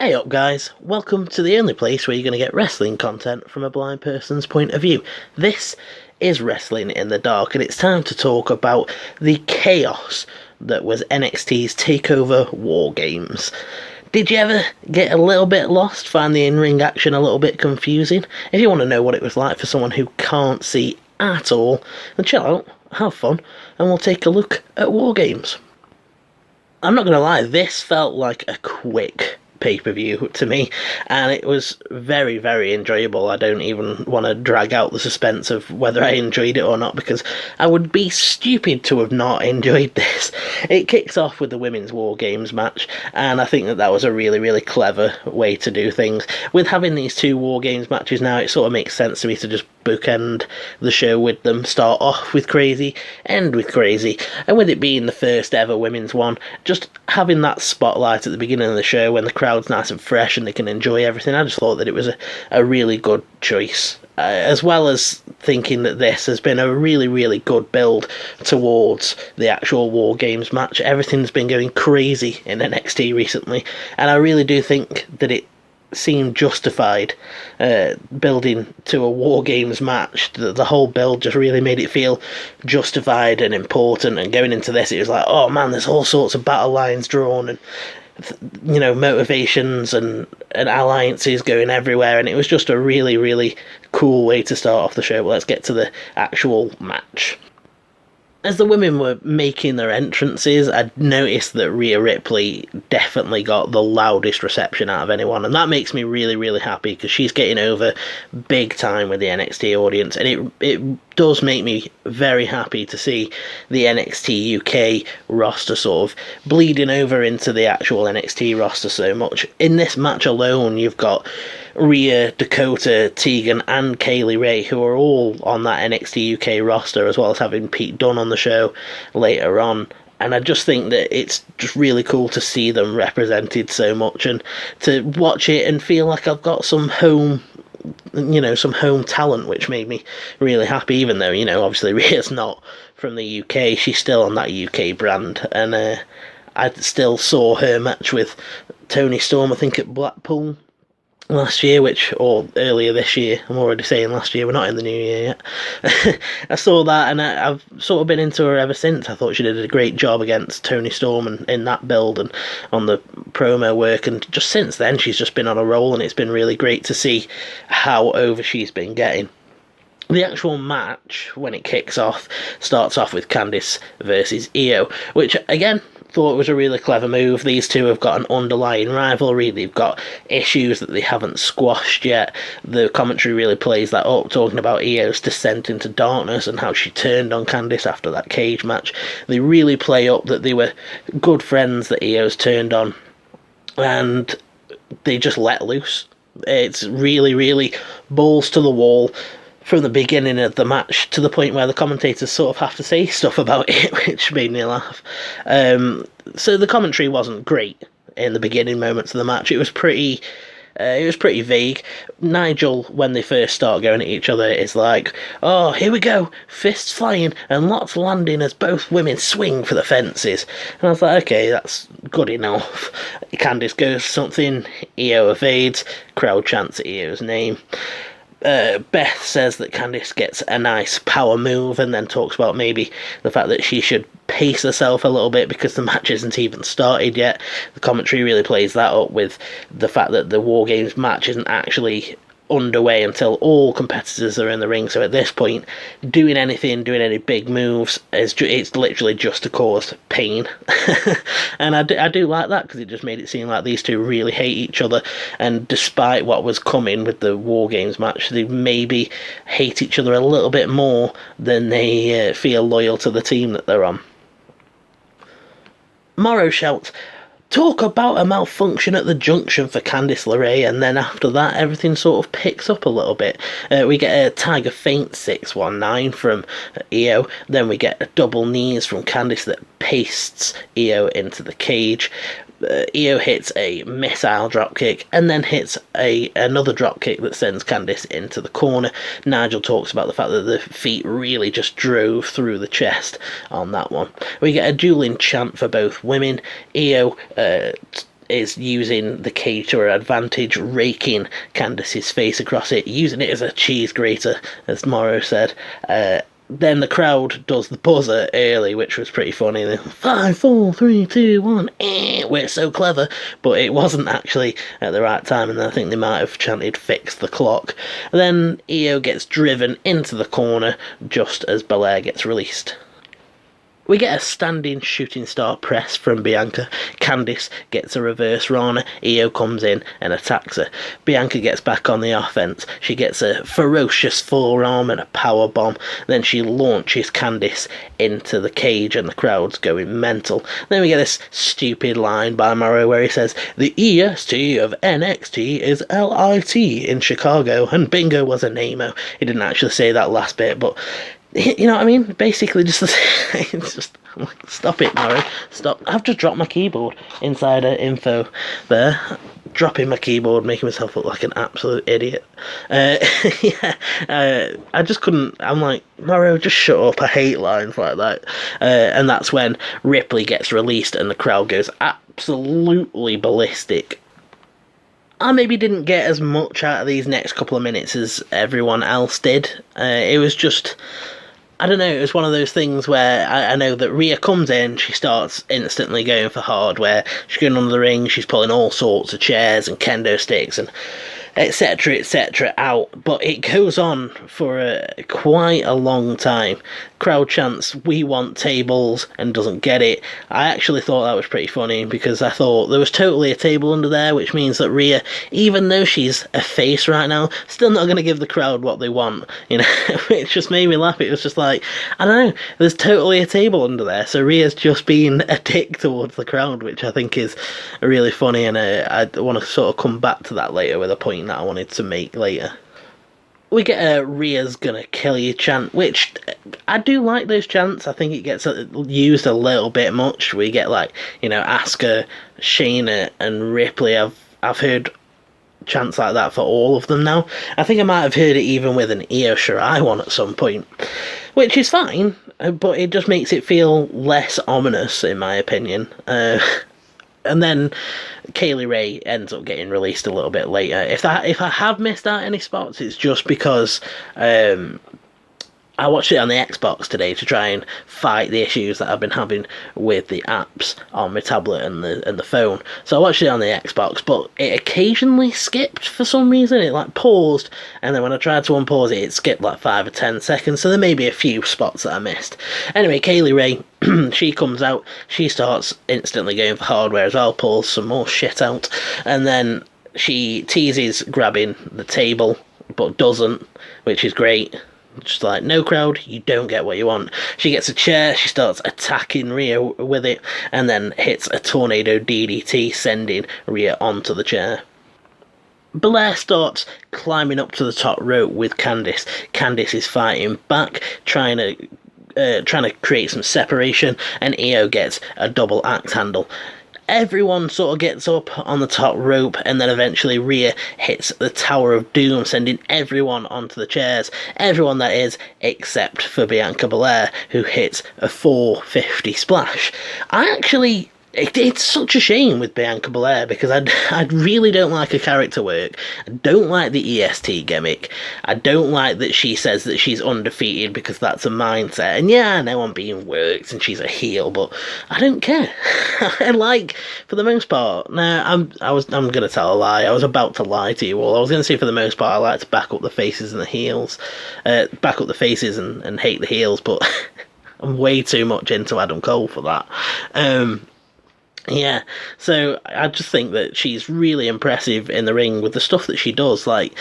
Hey up guys, welcome to the only place where you're going to get wrestling content from a blind person's point of view. This is Wrestling in the Dark and it's time to talk about the chaos that was NXT's Takeover War Games. Did you ever get a little bit lost, find the in-ring action a little bit confusing? If you want to know what it was like for someone who can't see at all, then chill out, have fun, and we'll take a look at War Games. I'm not going to lie, this felt like a quick pay-per-view to me, and it was very, very enjoyable. I don't even want to drag out the suspense of whether I enjoyed it or not, because I would be stupid to have not enjoyed this. It kicks off with the Women's War Games match, and I think that was a really, really clever way to do things. With having these two War Games matches now, it sort of makes sense to me to just bookend the show with them, start off with crazy, end with crazy, and with it being the first ever women's one, just having that spotlight at the beginning of the show when the crowd's nice and fresh and they can enjoy everything. I just thought that it was a really good choice, as well as thinking that this has been a really, really good build towards the actual War Games match. Everything's been going crazy in NXT recently, and I really do think that it seemed justified building to a War Games match. The whole build just really made it feel justified and important, and going into this it was like, oh man, there's all sorts of battle lines drawn and motivations and alliances going everywhere, and it was just a really, really cool way to start off the show. But let's get to the actual match. As the women were making their entrances, I noticed that Rhea Ripley definitely got the loudest reception out of anyone, and that makes me really, really happy because she's getting over big time with the NXT audience, and it does make me very happy to see the NXT UK roster sort of bleeding over into the actual NXT roster so much. In this match alone, you've got Rhea, Dakota, Tegan and Kaylee Ray, who are all on that NXT UK roster, as well as having Pete Dunne on the show later on. And I just think that it's just really cool to see them represented so much, and to watch it and feel like I've got some home talent, which made me really happy, even though, obviously Rhea's not from the UK, she's still on that UK brand. And I still saw her match with Toni Storm, I think, at Blackpool last year, or earlier this year. I'm already saying last year, we're not in the new year yet. I saw that, and I've sort of been into her ever since. I thought she did a great job against Toni Storm in that build and on the promo work, and just since then she's just been on a roll, and it's been really great to see how over she's been getting. The actual match, when it kicks off, starts off with Candice versus Io, which, again, thought was a really clever move. These two have got an underlying rivalry. They've got issues that they haven't squashed yet. The commentary really plays that up, talking about Io's descent into darkness and how she turned on Candice after that cage match. They really play up that they were good friends that Io's turned on, and they just let loose. It's really, really balls to the wall from the beginning of the match, to the point where the commentators sort of have to say stuff about it, which made me laugh. So the commentary wasn't great in the beginning moments of the match. It was pretty vague. Nigel, when they first start going at each other, is like, oh, here we go, fists flying and lots landing as both women swing for the fences. And I was like, okay, that's good enough. Candice goes something, Io evades, crowd chants Io's name. Beth says that Candice gets a nice power move, and then talks about maybe the fact that she should pace herself a little bit because the match isn't even started yet. The commentary really plays that up with the fact that the War Games match isn't actually underway until all competitors are in the ring. So at this point, doing any big moves it's literally just to cause pain. And I do like that, because it just made it seem like these two really hate each other, and despite what was coming with the War Games match, they maybe hate each other a little bit more than they feel loyal to the team that they're on. Morrow shouts, talk about a malfunction at the junction for Candice LeRae, and then after that everything sort of picks up a little bit. We get a Tiger Feint 619 from Io, then we get a double knees from Candice that pastes Io into the cage. Io hits a missile dropkick and then hits another dropkick that sends Candice into the corner. Nigel talks about the fact that the feet really just drove through the chest on that one. We get a dueling chant for both women. Io is using the cage to her advantage, raking Candice's face across it, using it as a cheese grater, as Morrow said. Then the crowd does the buzzer early, which was pretty funny. They 5, 4, 3, 2, 1. We're so clever, but it wasn't actually at the right time, and I think they might have chanted "fix the clock." And then Io gets driven into the corner just as Belair gets released. We get a standing shooting star press from Bianca. Candice gets a reverse Rana. Io comes in and attacks her. Bianca gets back on the offense. She gets a ferocious forearm and a power bomb. Then she launches Candice into the cage and the crowd's going mental. Then we get this stupid line by Morrow where he says, "The EST of NXT is LIT in Chicago," and bingo was a name-o. He didn't actually say that last bit, but you know what I mean? Basically, just it's just stop it, Morrow. Stop. I've just dropped my keyboard. Insider info there. Dropping my keyboard, making myself look like an absolute idiot. I just couldn't. I'm like, Morrow, just shut up. I hate lines like that. And that's when Ripley gets released and the crowd goes absolutely ballistic. I maybe didn't get as much out of these next couple of minutes as everyone else did. It was just, I don't know, it was one of those things where I know that Rhea comes in, she starts instantly going for hardware, she's going under the ring, she's pulling all sorts of chairs and kendo sticks and etc. out, but it goes on for quite a long time. Crowd chants, "We want tables," and doesn't get it. I actually thought that was pretty funny because I thought there was totally a table under there, which means that Rhea, even though she's a face right now, still not going to give the crowd what they want, you know. It just made me laugh. It was just like, I don't know, there's totally a table under there, so Rhea's just being a dick towards the crowd, which I think is really funny, and I want to sort of come back to that later with a point that I wanted to make later. We get a "Rhea's gonna kill you" chant, which I do like those chants. I think it gets used a little bit much. We get like, you know, Asuka, Shayna and Ripley. I've heard chants like that for all of them now. I think I might have heard it even with an Io Shirai one at some point, which is fine, but it just makes it feel less ominous in my opinion. And then Kaylee Ray ends up getting released a little bit later. If I have missed out any spots, it's just because I watched it on the Xbox today to try and fight the issues that I've been having with the apps on my tablet and the phone. So I watched it on the Xbox, but it occasionally skipped for some reason. It like paused, and then when I tried to unpause it, it skipped like 5 or 10 seconds. So there may be a few spots that I missed. Anyway, Kaylee Ray, she comes out. She starts instantly going for hardware as well, pulls some more shit out, and then she teases grabbing the table, but doesn't, which is great. Just like, no crowd, you don't get what you want. She gets a chair, she starts attacking Rhea with it, and then hits a tornado DDT, sending Rhea onto the chair. Belair starts climbing up to the top rope with Candice. Candice is fighting back, trying to create some separation, and Io gets a double axe handle. Everyone sort of gets up on the top rope, and then eventually Rhea hits the Tower of Doom, sending everyone onto the chairs. Everyone, that is, except for Bianca Belair, who hits a 450 splash. It's such a shame with Bianca Belair because I really don't like her character work. I don't like the EST gimmick. I don't like that she says that she's undefeated because that's a mindset. And yeah, I know I'm being worked and she's a heel, but I don't care. I like, for the most part. Now I'm gonna tell a lie. I was about to lie to you all. I was gonna say for the most part I like to back up the faces and the heels, back up the faces and hate the heels, but I'm way too much into Adam Cole for that. Yeah, so I just think that she's really impressive in the ring with the stuff that she does. Like,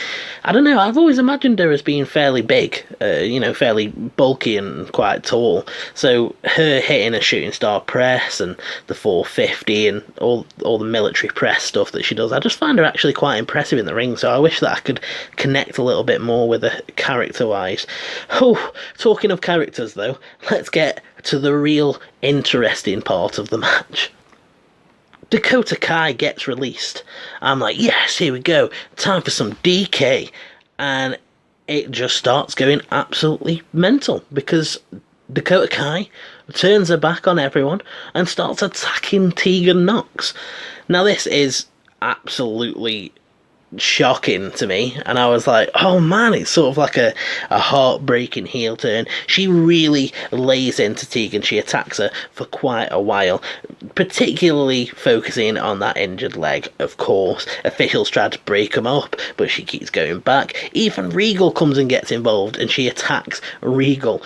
I don't know, I've always imagined her as being fairly big, fairly bulky and quite tall. So her hitting a shooting star press and the 450 and all the military press stuff that she does, I just find her actually quite impressive in the ring. So I wish that I could connect a little bit more with her character-wise. Oh, talking of characters though, let's get to the real interesting part of the match. Dakota Kai gets released. I'm like, yes, here we go. Time for some DK. And it just starts going absolutely mental because Dakota Kai turns her back on everyone and starts attacking Tegan Nox. Now, this is absolutely shocking to me, and I was like, oh man, it's sort of like a heartbreaking heel turn. She really lays into Tegan. She attacks her for quite a while, particularly focusing on that injured leg. Of course, officials tried to break them up, but she keeps going back. Even Regal comes and gets involved, and she attacks Regal.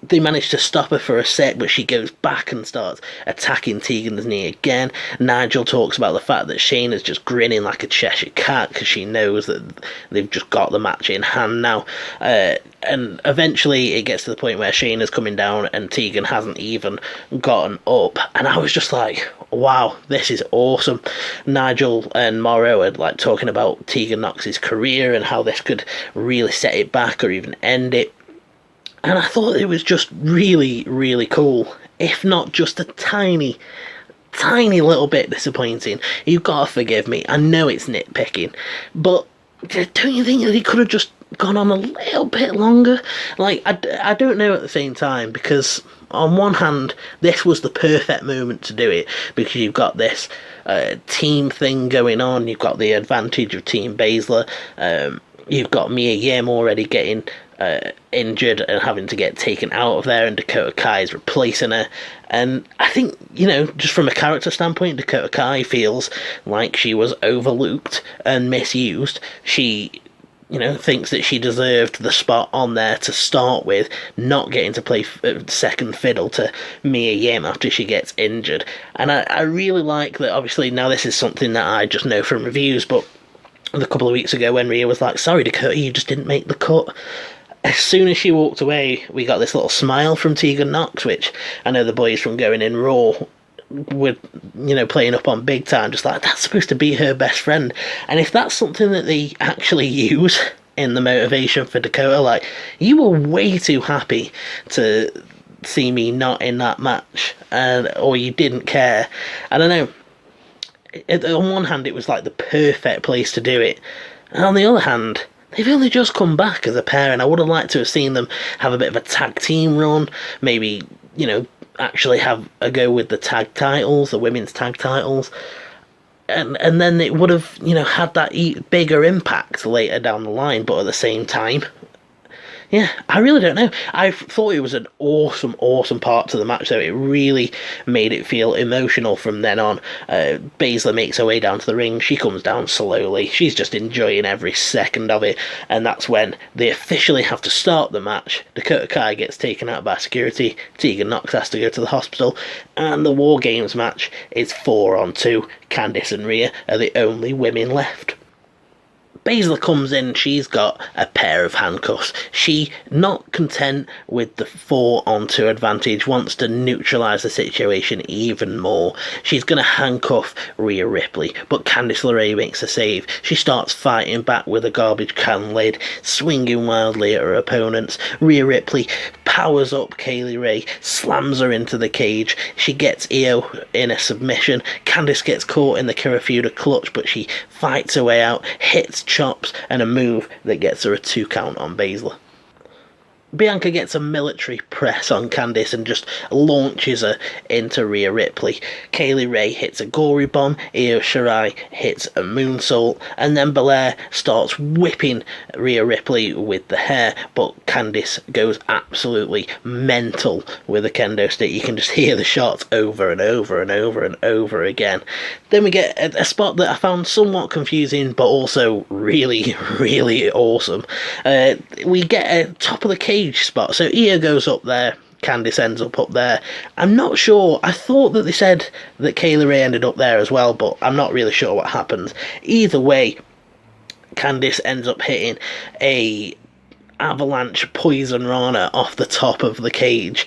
They manage to stop her for a sec, but she goes back and starts attacking Tegan's knee again. Nigel talks about the fact that Shayna's just grinning like a Cheshire cat because she knows that they've just got the match in hand now. And eventually it gets to the point where Shayna's coming down and Tegan hasn't even gotten up. And I was just like, wow, this is awesome. Nigel and Morrow are like talking about Tegan Nox's career and how this could really set it back or even end it. And I thought it was just really, really cool, if not just a tiny little bit disappointing. You've got to forgive me, I know it's nitpicking, but don't you think that he could have just gone on a little bit longer? Like, I don't know at the same time, because on one hand, this was the perfect moment to do it, because you've got this team thing going on, you've got the advantage of Team Baszler, you've got Mia Yim already getting injured and having to get taken out of there, and Dakota Kai is replacing her. And I think, just from a character standpoint, Dakota Kai feels like she was overlooked and misused. She, thinks that she deserved the spot on there to start with, not getting to play second fiddle to Mia Yim after she gets injured. And I really like that. Obviously, now this is something that I just know from reviews, but a couple of weeks ago when Rhea was like, sorry Dakota, you just didn't make the cut. As soon as she walked away, we got this little smile from Tegan Nox, which I know the boys from Going In Raw were, playing up on big time, just like, that's supposed to be her best friend. And if that's something that they actually use in the motivation for Dakota, like, you were way too happy to see me not in that match, or you didn't care. I don't know. On one hand, it was like the perfect place to do it, and on the other hand, they've only just come back as a pair, and I would have liked to have seen them have a bit of a tag team run, maybe, actually have a go with the tag titles, the women's tag titles, and then it would have, had that bigger impact later down the line, but at the same time, yeah, I really don't know. I thought it was an awesome part to the match, though. It really made it feel emotional from then on. Baszler makes her way down to the ring. She comes down slowly. She's just enjoying every second of it. And that's when they officially have to start the match. Dakota Kai gets taken out by security. Tegan Nox has to go to the hospital. And the War Games match is 4-on-2. Candice and Rhea are the only women left. Baszler comes in, she's got a pair of handcuffs. She, not content with the 4-on-2 advantage, wants to neutralise the situation even more. She's going to handcuff Rhea Ripley, but Candice LeRae makes a save. She starts fighting back with a garbage can lid, swinging wildly at her opponents. Rhea Ripley powers up Kaylee Ray, slams her into the cage. She gets Io in a submission. Candice gets caught in the Kirifuda clutch, but she fights her way out, hits chops, and a move that gets her a 2 count on Baszler. Bianca gets a military press on Candice and just launches her into Rhea Ripley. Kaylee Ray hits a gory bomb, Io Shirai hits a moonsault, and then Belair starts whipping Rhea Ripley with the hair, but Candice goes absolutely mental with a kendo stick. You can just hear the shots over and over and over and over again. Then we get a spot that I found somewhat confusing, but also really, really awesome. We get a top of the cage spot. So Io goes up there, Candice ends up there. I'm not sure. I thought that they said that Kaylee Ray ended up there as well, but I'm not really sure what happens. Either way, Candice ends up hitting a avalanche poison rana off the top of the cage,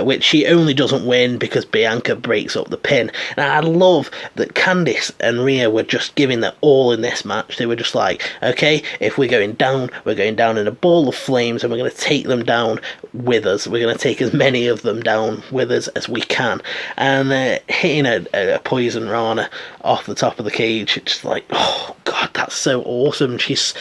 which she only doesn't win because Bianca breaks up the pin. And I love that Candice and Rhea were just giving their all in this match. They were just like, okay, if we're going down in a ball of flames, and we're going to take them down with us. We're going to take as many of them down with us as we can. And hitting a poison rana off the top of the cage, it's just like, oh god, that's so awesome. She's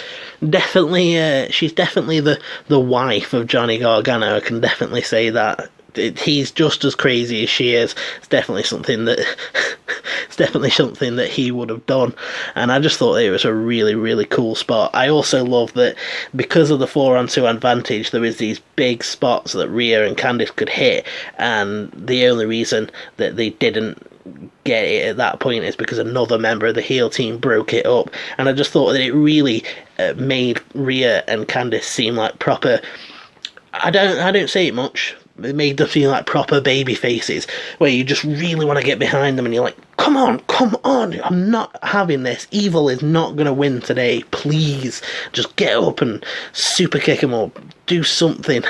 definitely the wife of Johnny Gargano. I can definitely say that he's just as crazy as she is. It's definitely something that it's definitely something that he would have done, and I just thought it was a really, really cool spot. I also love that because of the 4-on-2 advantage, there was these big spots that Rhea and Candice could hit, and the only reason that they didn't get it at that point is because another member of the heel team broke it up, and I just thought that it really made Rhea and Candice seem like proper. I don't say it much. It made them feel like proper baby faces, where you just really want to get behind them, and you're like, come on, I'm not having this. Evil is not going to win today. Please, just get up and super kick them up. Do something.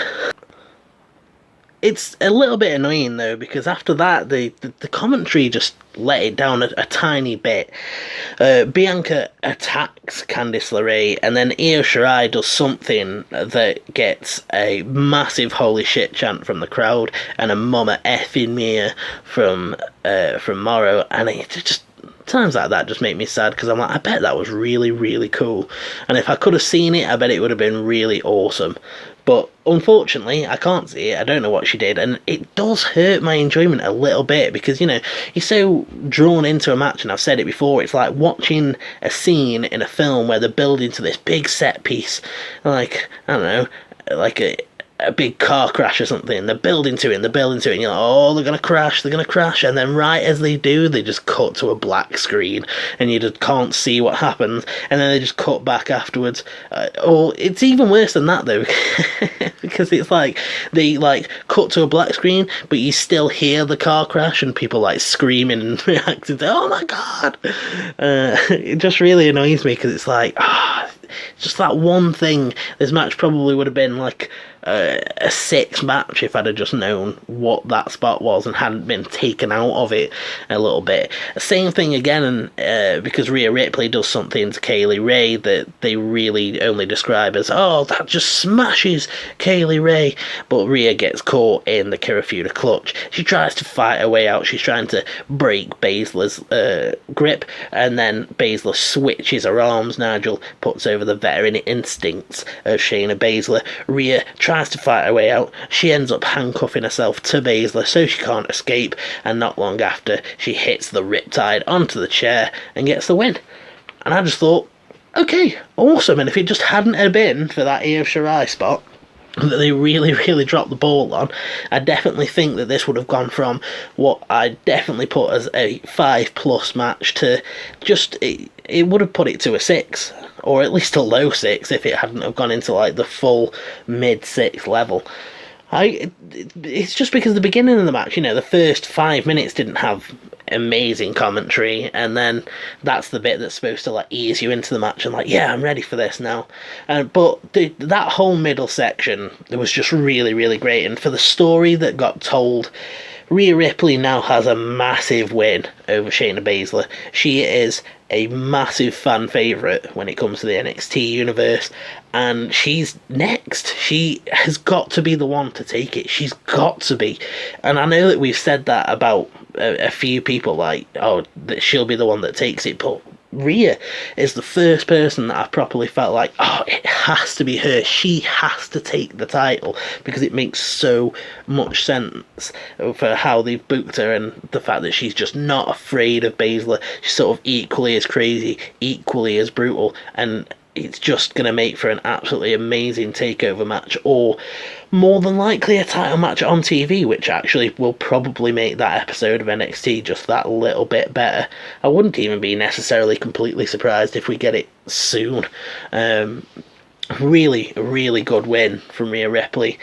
It's a little bit annoying though, because after that the commentary just let it down a tiny bit. Bianca attacks Candice LeRae, and then Io Shirai does something that gets a massive holy shit chant from the crowd and a mama effing Mia from Morrow, and it just times like that just make me sad, because I'm like, I bet that was really, really cool, and if I could have seen it, I bet it would have been really awesome. But unfortunately, I can't see it. I don't know what she did, and it does hurt my enjoyment a little bit, because, you know, you're so drawn into a match, and I've said it before, it's like watching a scene in a film where they're building to this big set piece, like, I don't know, like a big car crash or something. They're building to it, and you're like, oh, they're gonna crash, and then right as they do, they just cut to a black screen, and you just can't see what happens, and then they just cut back afterwards. Or it's even worse than that though, because it's like they like cut to a black screen, but you still hear the car crash and people like screaming and reacting to, oh my god. It just really annoys me, because it's like, just that one thing. This match probably would have been like a 6 match if I'd have just known what that spot was and hadn't been taken out of it a little bit. Same thing again, because Rhea Ripley does something to Kaylee Ray that they really only describe as, oh, that just smashes Kaylee Ray, but Rhea gets caught in the Kirifuda clutch. She tries to fight her way out. She's trying to break Baszler's grip, and then Baszler switches her arms. Nigel puts over the veteran instincts of Shayna Baszler. Rhea tries to fight her way out. She ends up handcuffing herself to Baszler so she can't escape, and not long after, she hits the Riptide onto the chair and gets the win. And I just thought, okay, awesome. And if it just hadn't have been for that Io Shirai spot that they really, really dropped the ball on, I definitely think that this would have gone from what I definitely put as a 5+ match to just, it would have put it to a 6, or at least a low 6 if it hadn't have gone into like the full mid-6 level. It's just because the beginning of the match, you know, the first 5 minutes didn't have amazing commentary, and then that's the bit that's supposed to like ease you into the match and like, yeah, I'm ready for this now. But that whole middle section, it was just really, really great, and for the story that got told, Rhea Ripley now has a massive win over Shayna Baszler. She is a massive fan favourite when it comes to the NXT universe, and she's next. She has got to be the one to take it. She's got to be. And I know that we've said that about a few people, like, oh, that she'll be the one that takes it, but Rhea is the first person that I've properly felt like, oh, it has to be her. She has to take the title, because it makes so much sense for how they've booked her, and the fact that she's just not afraid of Baszler. She's sort of equally as crazy, equally as brutal, and it's just going to make for an absolutely amazing takeover match, or more than likely a title match on TV, which actually will probably make that episode of NXT just that little bit better. I wouldn't even be necessarily completely surprised if we get it soon. Really, really good win from Rhea Ripley.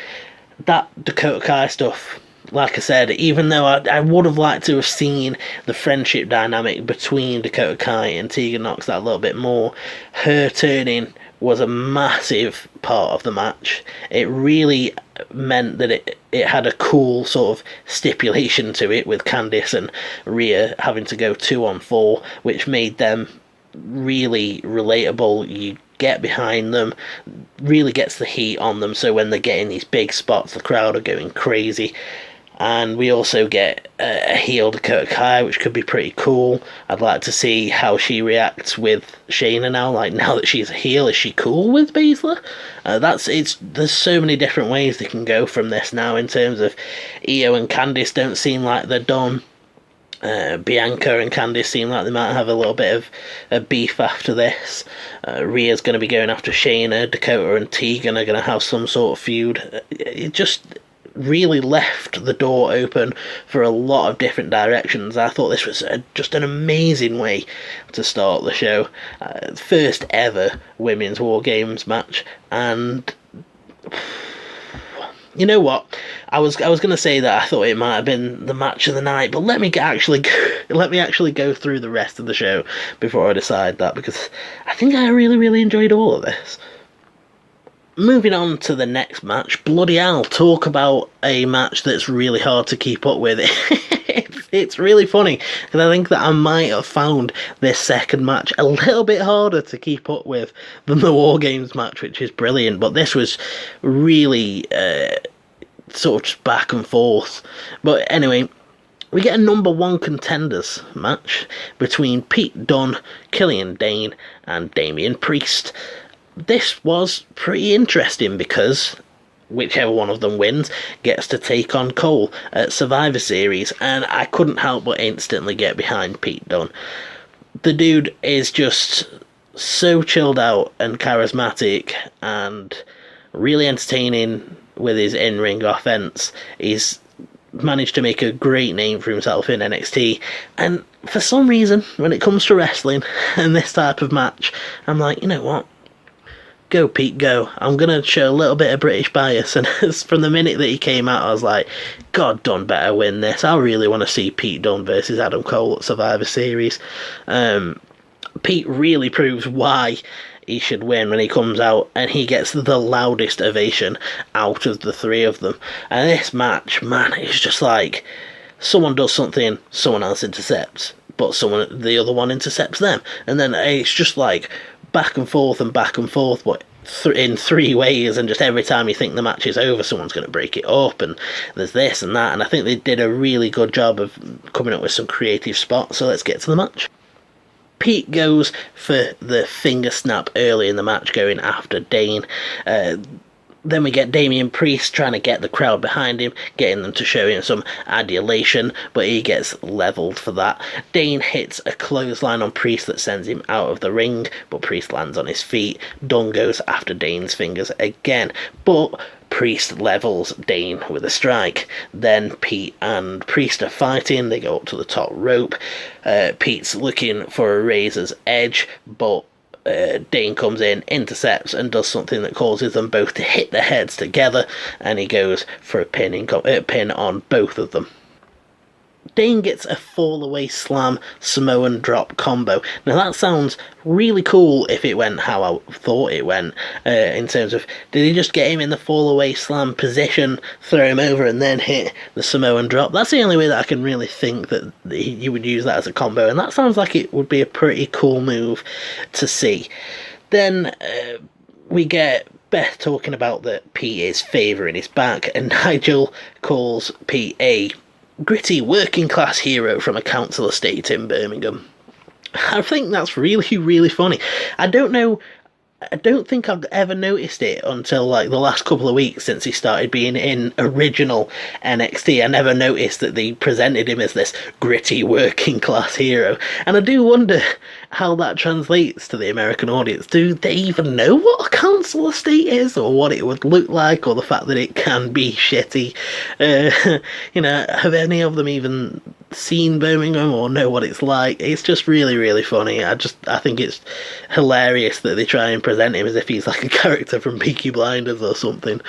That Dakota Kai stuff, like I said, even though I would have liked to have seen the friendship dynamic between Dakota Kai and Tegan Nox that a little bit more, her turning was a massive part of the match. It really meant that it had a cool sort of stipulation to it, with Candice and Rhea having to go 2-on-4, which made them really relatable. You get behind them, really gets the heat on them, so when they're getting these big spots, the crowd are going crazy. And we also get a heel Dakota Kai, which could be pretty cool. I'd like to see how she reacts with Shayna now. Like, now that she's a heel, is she cool with Baszler? There's so many different ways they can go from this now in terms of Io and Candice don't seem like they're done. Bianca and Candice seem like they might have a little bit of a beef after this. Rhea's going to be going after Shayna. Dakota and Tegan are going to have some sort of feud. It just really left the door open for a lot of different directions. I thought this was just an amazing way to start the show. First ever women's War Games match, and you know what? I was going to say that I thought it might have been the match of the night, but let me actually go through the rest of the show before I decide that, because I think I really enjoyed all of this. Moving on to the next match, bloody hell, talk about a match that's really hard to keep up with. It's really funny, because I think that I might have found this second match a little bit harder to keep up with than the War Games match, which is brilliant, but this was really sort of just back and forth. But anyway, we get a number one contenders match between Pete Dunne, Killian Dane, and Damian Priest. This was pretty interesting because whichever one of them wins gets to take on Cole at Survivor Series, and I couldn't help but instantly get behind Pete Dunne. The dude is just so chilled out and charismatic and really entertaining with his in-ring offense. He's managed to make a great name for himself in NXT, and for some reason, when it comes to wrestling and this type of match, I'm like, you know what? Go, Pete, go. I'm going to show a little bit of British bias. And from the minute that he came out, I was like, God, Dunne better win this. I really want to see Pete Dunne versus Adam Cole at Survivor Series. Pete really proves why he should win when he comes out, and he gets the loudest ovation out of the three of them. And this match, man, it's just like someone does something, someone else intercepts, but the other one intercepts them. And then it's just like back and forth, but in three ways, and just every time you think the match is over, someone's going to break it up, and there's this and that, and I think they did a really good job of coming up with some creative spots. So let's get to the match. Pete goes for the finger snap early in the match, going after Dane. Then we get Damian Priest trying to get the crowd behind him, getting them to show him some adulation, but he gets levelled for that. Dane hits a clothesline on Priest that sends him out of the ring, but Priest lands on his feet. Dunne goes after Dane's fingers again, but Priest levels Dane with a strike. Then Pete and Priest are fighting. They go up to the top rope. Pete's looking for a razor's edge, but Dane comes in, intercepts, and does something that causes them both to hit their heads together, and he goes for a pin on both of them. Dane gets a fall-away slam Samoan drop combo. Now that sounds really cool if it went how I thought it went, in terms of, did he just get him in the fall-away slam position, throw him over, and then hit the Samoan drop? That's the only way that I can really think that you would use that as a combo, and that sounds like it would be a pretty cool move to see. Then we get Beth talking about that Pete is favouring his back, and Nigel calls Pete a gritty working class hero from a council estate in Birmingham. I think that's really funny. I don't think I've ever noticed it until like the last couple of weeks since he started being in original NXT. I never noticed that they presented him as this gritty working class hero. And I do wonder how that translates to the American audience. Do they even know what a council estate is, or what it would look like, or the fact that it can be shitty? Have any of them even seen Birmingham or know what it's like? It's just really funny. I think it's hilarious that they try and present him as if he's like a character from Peaky Blinders or something.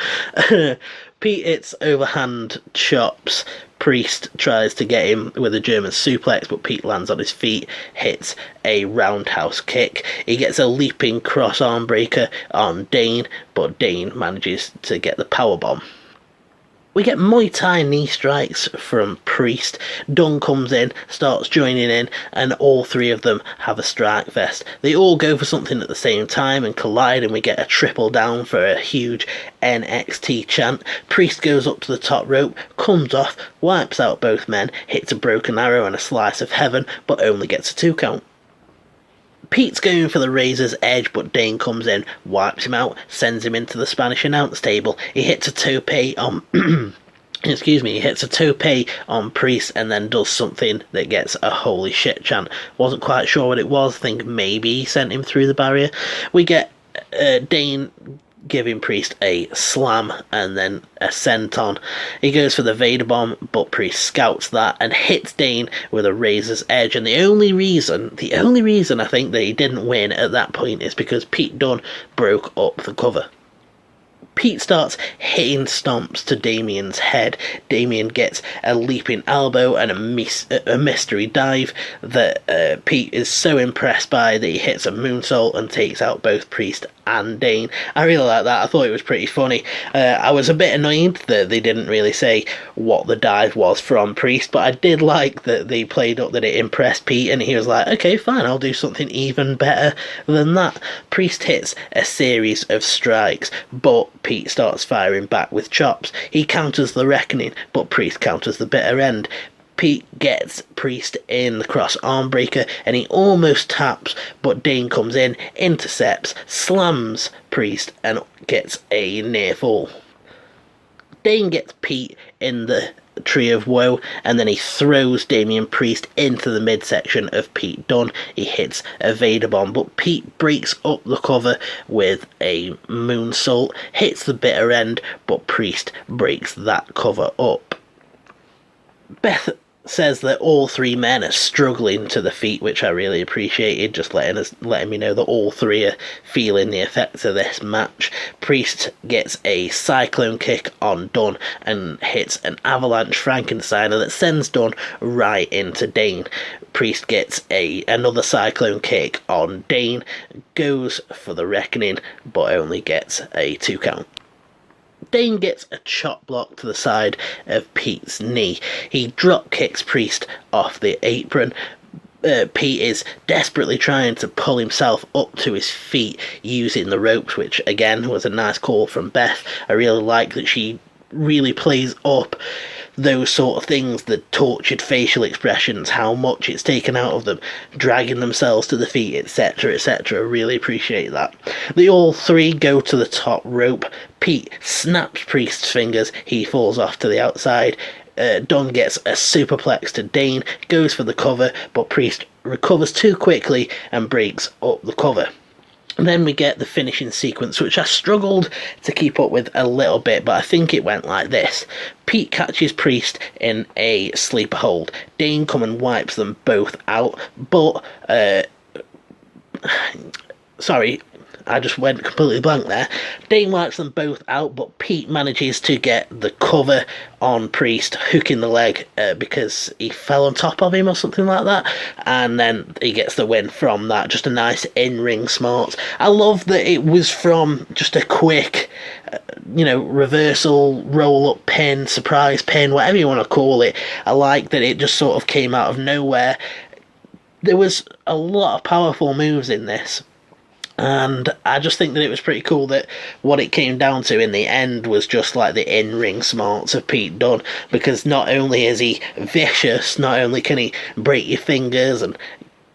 Pete hits overhand chops. Priest tries to get him with a German suplex, but Pete lands on his feet, hits a roundhouse kick. He gets a leaping cross arm breaker on Dane, but Dane manages to get the powerbomb. We get Muay Thai knee strikes from Priest. Dunn comes in, starts joining in, and all three of them have a strike fest. They all go for something at the same time and collide, and we get a triple down for a huge NXT chant. Priest goes up to the top rope, comes off, wipes out both men, hits a broken arrow and a slice of heaven, but only gets a 2 count. Pete's going for the Razor's Edge, but Dane comes in, wipes him out, sends him into the Spanish announce table. He hits a tope on... he hits a tope on Priest and then does something that gets a holy shit chant. Wasn't quite sure what it was. I think maybe he sent him through the barrier. We get Dane giving Priest a slam and then a senton. He goes for the Vader bomb, but Priest scouts that and hits Dane with a Razor's Edge. And the only reason I think that he didn't win at that point is because Pete Dunne broke up the cover. Pete starts hitting stomps to Damien's head. Damien gets a leaping elbow and a mystery dive that Pete is so impressed by that he hits a moonsault and takes out both Priest and Dane. I really like that. I thought it was pretty funny. I was a bit annoyed that they didn't really say what the dive was from Priest, but I did like that they played up that it impressed Pete and he was like, okay, fine, I'll do something even better than that. Priest hits a series of strikes, but Pete starts firing back with chops. He counters the Reckoning, but Priest counters the bitter end. Pete gets Priest in the cross arm breaker and he almost taps, but Dane comes in, intercepts, slams Priest and gets a near fall. Dane gets Pete in the Tree of Woe and then he throws Damien Priest into the midsection of Pete Dunne. He hits a Vader bomb, but Pete breaks up the cover with a moonsault, hits the bitter end, but Priest breaks that cover up. Beth says that all three men are struggling to the feet, which I really appreciated, just letting me know that all three are feeling the effects of this match. Priest gets a cyclone kick on Dunne and hits an avalanche Frankensteiner that sends Dunne right into Dane. Priest gets another cyclone kick on Dane, goes for the Reckoning, but only gets a 2 count. Dane gets a chop block to the side of Pete's knee. He drop kicks Priest off the apron. Pete is desperately trying to pull himself up to his feet using the ropes, which again was a nice call from Beth. I really like that she really plays up those sort of things, the tortured facial expressions, how much it's taken out of them, dragging themselves to the feet, etc, etc. Really appreciate that. They all three go to the top rope. Pete snaps Priest's fingers, he falls off to the outside. Dunne gets a superplex to Dane, goes for the cover, but Priest recovers too quickly and breaks up the cover. And then we get the finishing sequence, which I struggled to keep up with a little bit, but I think it went like this. Pete catches Priest in a sleeper hold. Dane comes and wipes them both out, but... sorry, I just went completely blank there. Dane wipes them both out, but Pete manages to get the cover on Priest, hooking the leg because he fell on top of him or something like that, and then he gets the win from that. Just a nice in-ring smart. I love that it was from just a quick, reversal, roll-up pin, surprise pin, whatever you want to call it. I like that it just sort of came out of nowhere. There was a lot of powerful moves in this. And I just think that it was pretty cool that what it came down to in the end was just like the in-ring smarts of Pete Dunne, because not only is he vicious, not only can he break your fingers and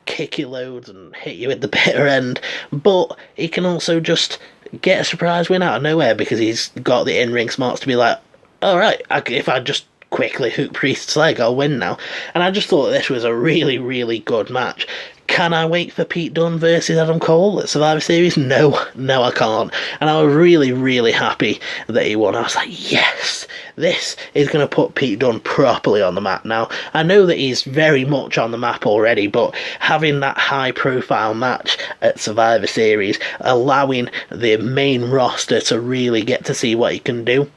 kick you loads and hit you at the bitter end, but he can also just get a surprise win out of nowhere because he's got the in-ring smarts to be like, alright, if I just quickly hook Priest's leg, I'll win now. And I just thought this was a really, really good match. Can I wait for Pete Dunne versus Adam Cole at Survivor Series? No, I can't. And I was really, really happy that he won. I was like, yes, this is going to put Pete Dunne properly on the map now. I know that he's very much on the map already, but having that high-profile match at Survivor Series, allowing the main roster to really get to see what he can do,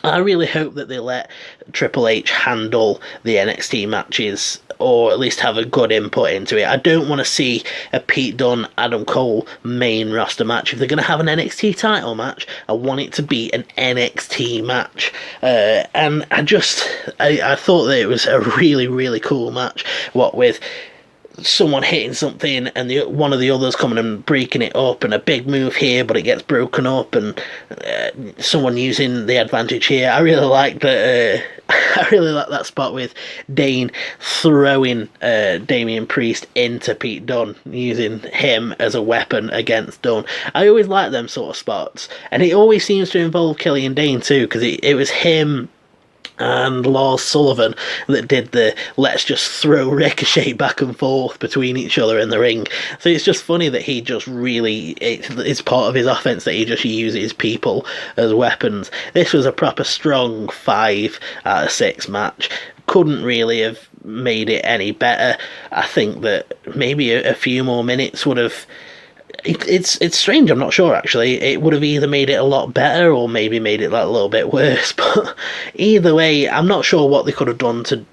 I really hope that they let Triple H handle the NXT matches or at least have a good input into it. I don't want to see a Pete Dunne, Adam Cole main roster match. If they're going to have an NXT title match, I want it to be an NXT match. And I thought that it was a really, really cool match. What with someone hitting something and one of the others coming and breaking it up, and a big move here but it gets broken up, and someone using the advantage here. I really like that. I really like that spot with Dane throwing Damian Priest into Pete Dunne, using him as a weapon against Dunne. I always like them sort of spots, and it always seems to involve Killian Dane too, because it was him and Lars Sullivan that did the let's just throw Ricochet back and forth between each other in the ring. So it's just funny that he just really, it's part of his offense that he just uses people as weapons. This was a proper strong 5 out of 6 match. Couldn't really have made it any better. I think that maybe a few more minutes would have... It's strange, I'm not sure actually. It would have either made it a lot better or maybe made it like a little bit worse, but either way, I'm not sure what they could have done to,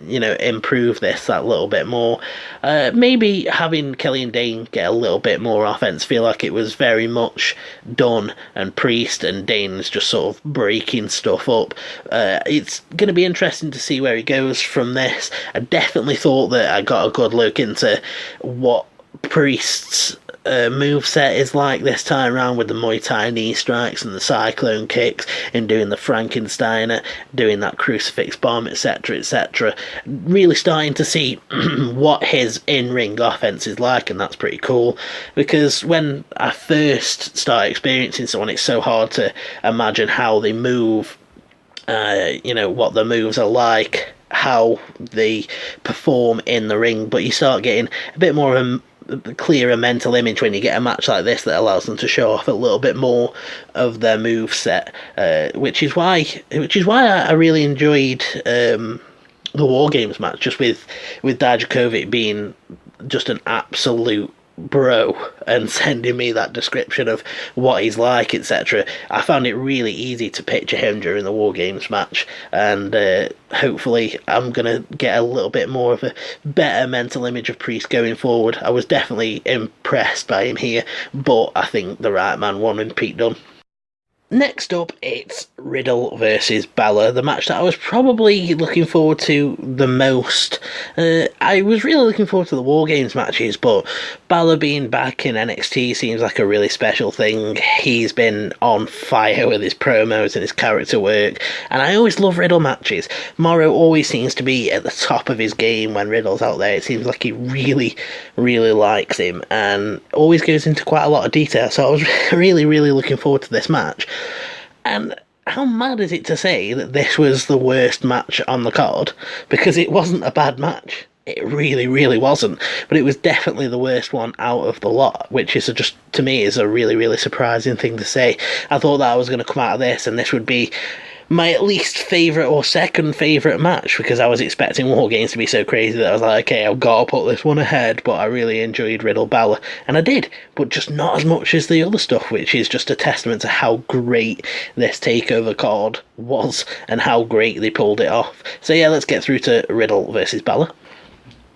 improve this that little bit more. Maybe having Killian Dane get a little bit more offense. Feel like it was very much Dunne and Priest, and Dane's just sort of breaking stuff up. It's going to be interesting to see where he goes from this. I definitely thought that I got a good look into what Priest's moveset is like this time around, with the Muay Thai knee strikes and the cyclone kicks, and doing the Frankensteiner, doing that crucifix bomb, etc, etc. Really starting to see what his in-ring offense is like, and that's pretty cool, because when I first start experiencing someone, it's so hard to imagine how they move, what the moves are like, how they perform in the ring, but you start getting a bit more of a clearer mental image when you get a match like this that allows them to show off a little bit more of their move set, which is why I really enjoyed the War Games match, just with Dijakovic being just an absolute bro and sending me that description of what he's like, etc. I found it really easy to picture him during the War Games match, and hopefully I'm gonna get a little bit more of a better mental image of Priest going forward. I was definitely impressed by him here, but I think the right man won in Pete Dunne. Next up, it's Riddle versus Balor, the match that I was probably looking forward to the most. I was really looking forward to the War Games matches, but Balor being back in NXT seems like a really special thing. He's been on fire with his promos and his character work, and I always love Riddle matches. Morrow always seems to be at the top of his game when Riddle's out there. It seems like he really, really likes him, and always goes into quite a lot of detail, so I was really, really looking forward to this match. And how mad is it to say that this was the worst match on the card? Because it wasn't a bad match. It really, really wasn't. But it was definitely the worst one out of the lot, which is just, to me, is a really, really surprising thing to say. I thought that I was going to come out of this and this would be my at least favourite or second favourite match, because I was expecting War Games to be so crazy that I was like, okay, I've got to put this one ahead, but I really enjoyed Riddle Balor, and I did, but just not as much as the other stuff, which is just a testament to how great this takeover card was and how great they pulled it off. So yeah, let's get through to Riddle versus Balor.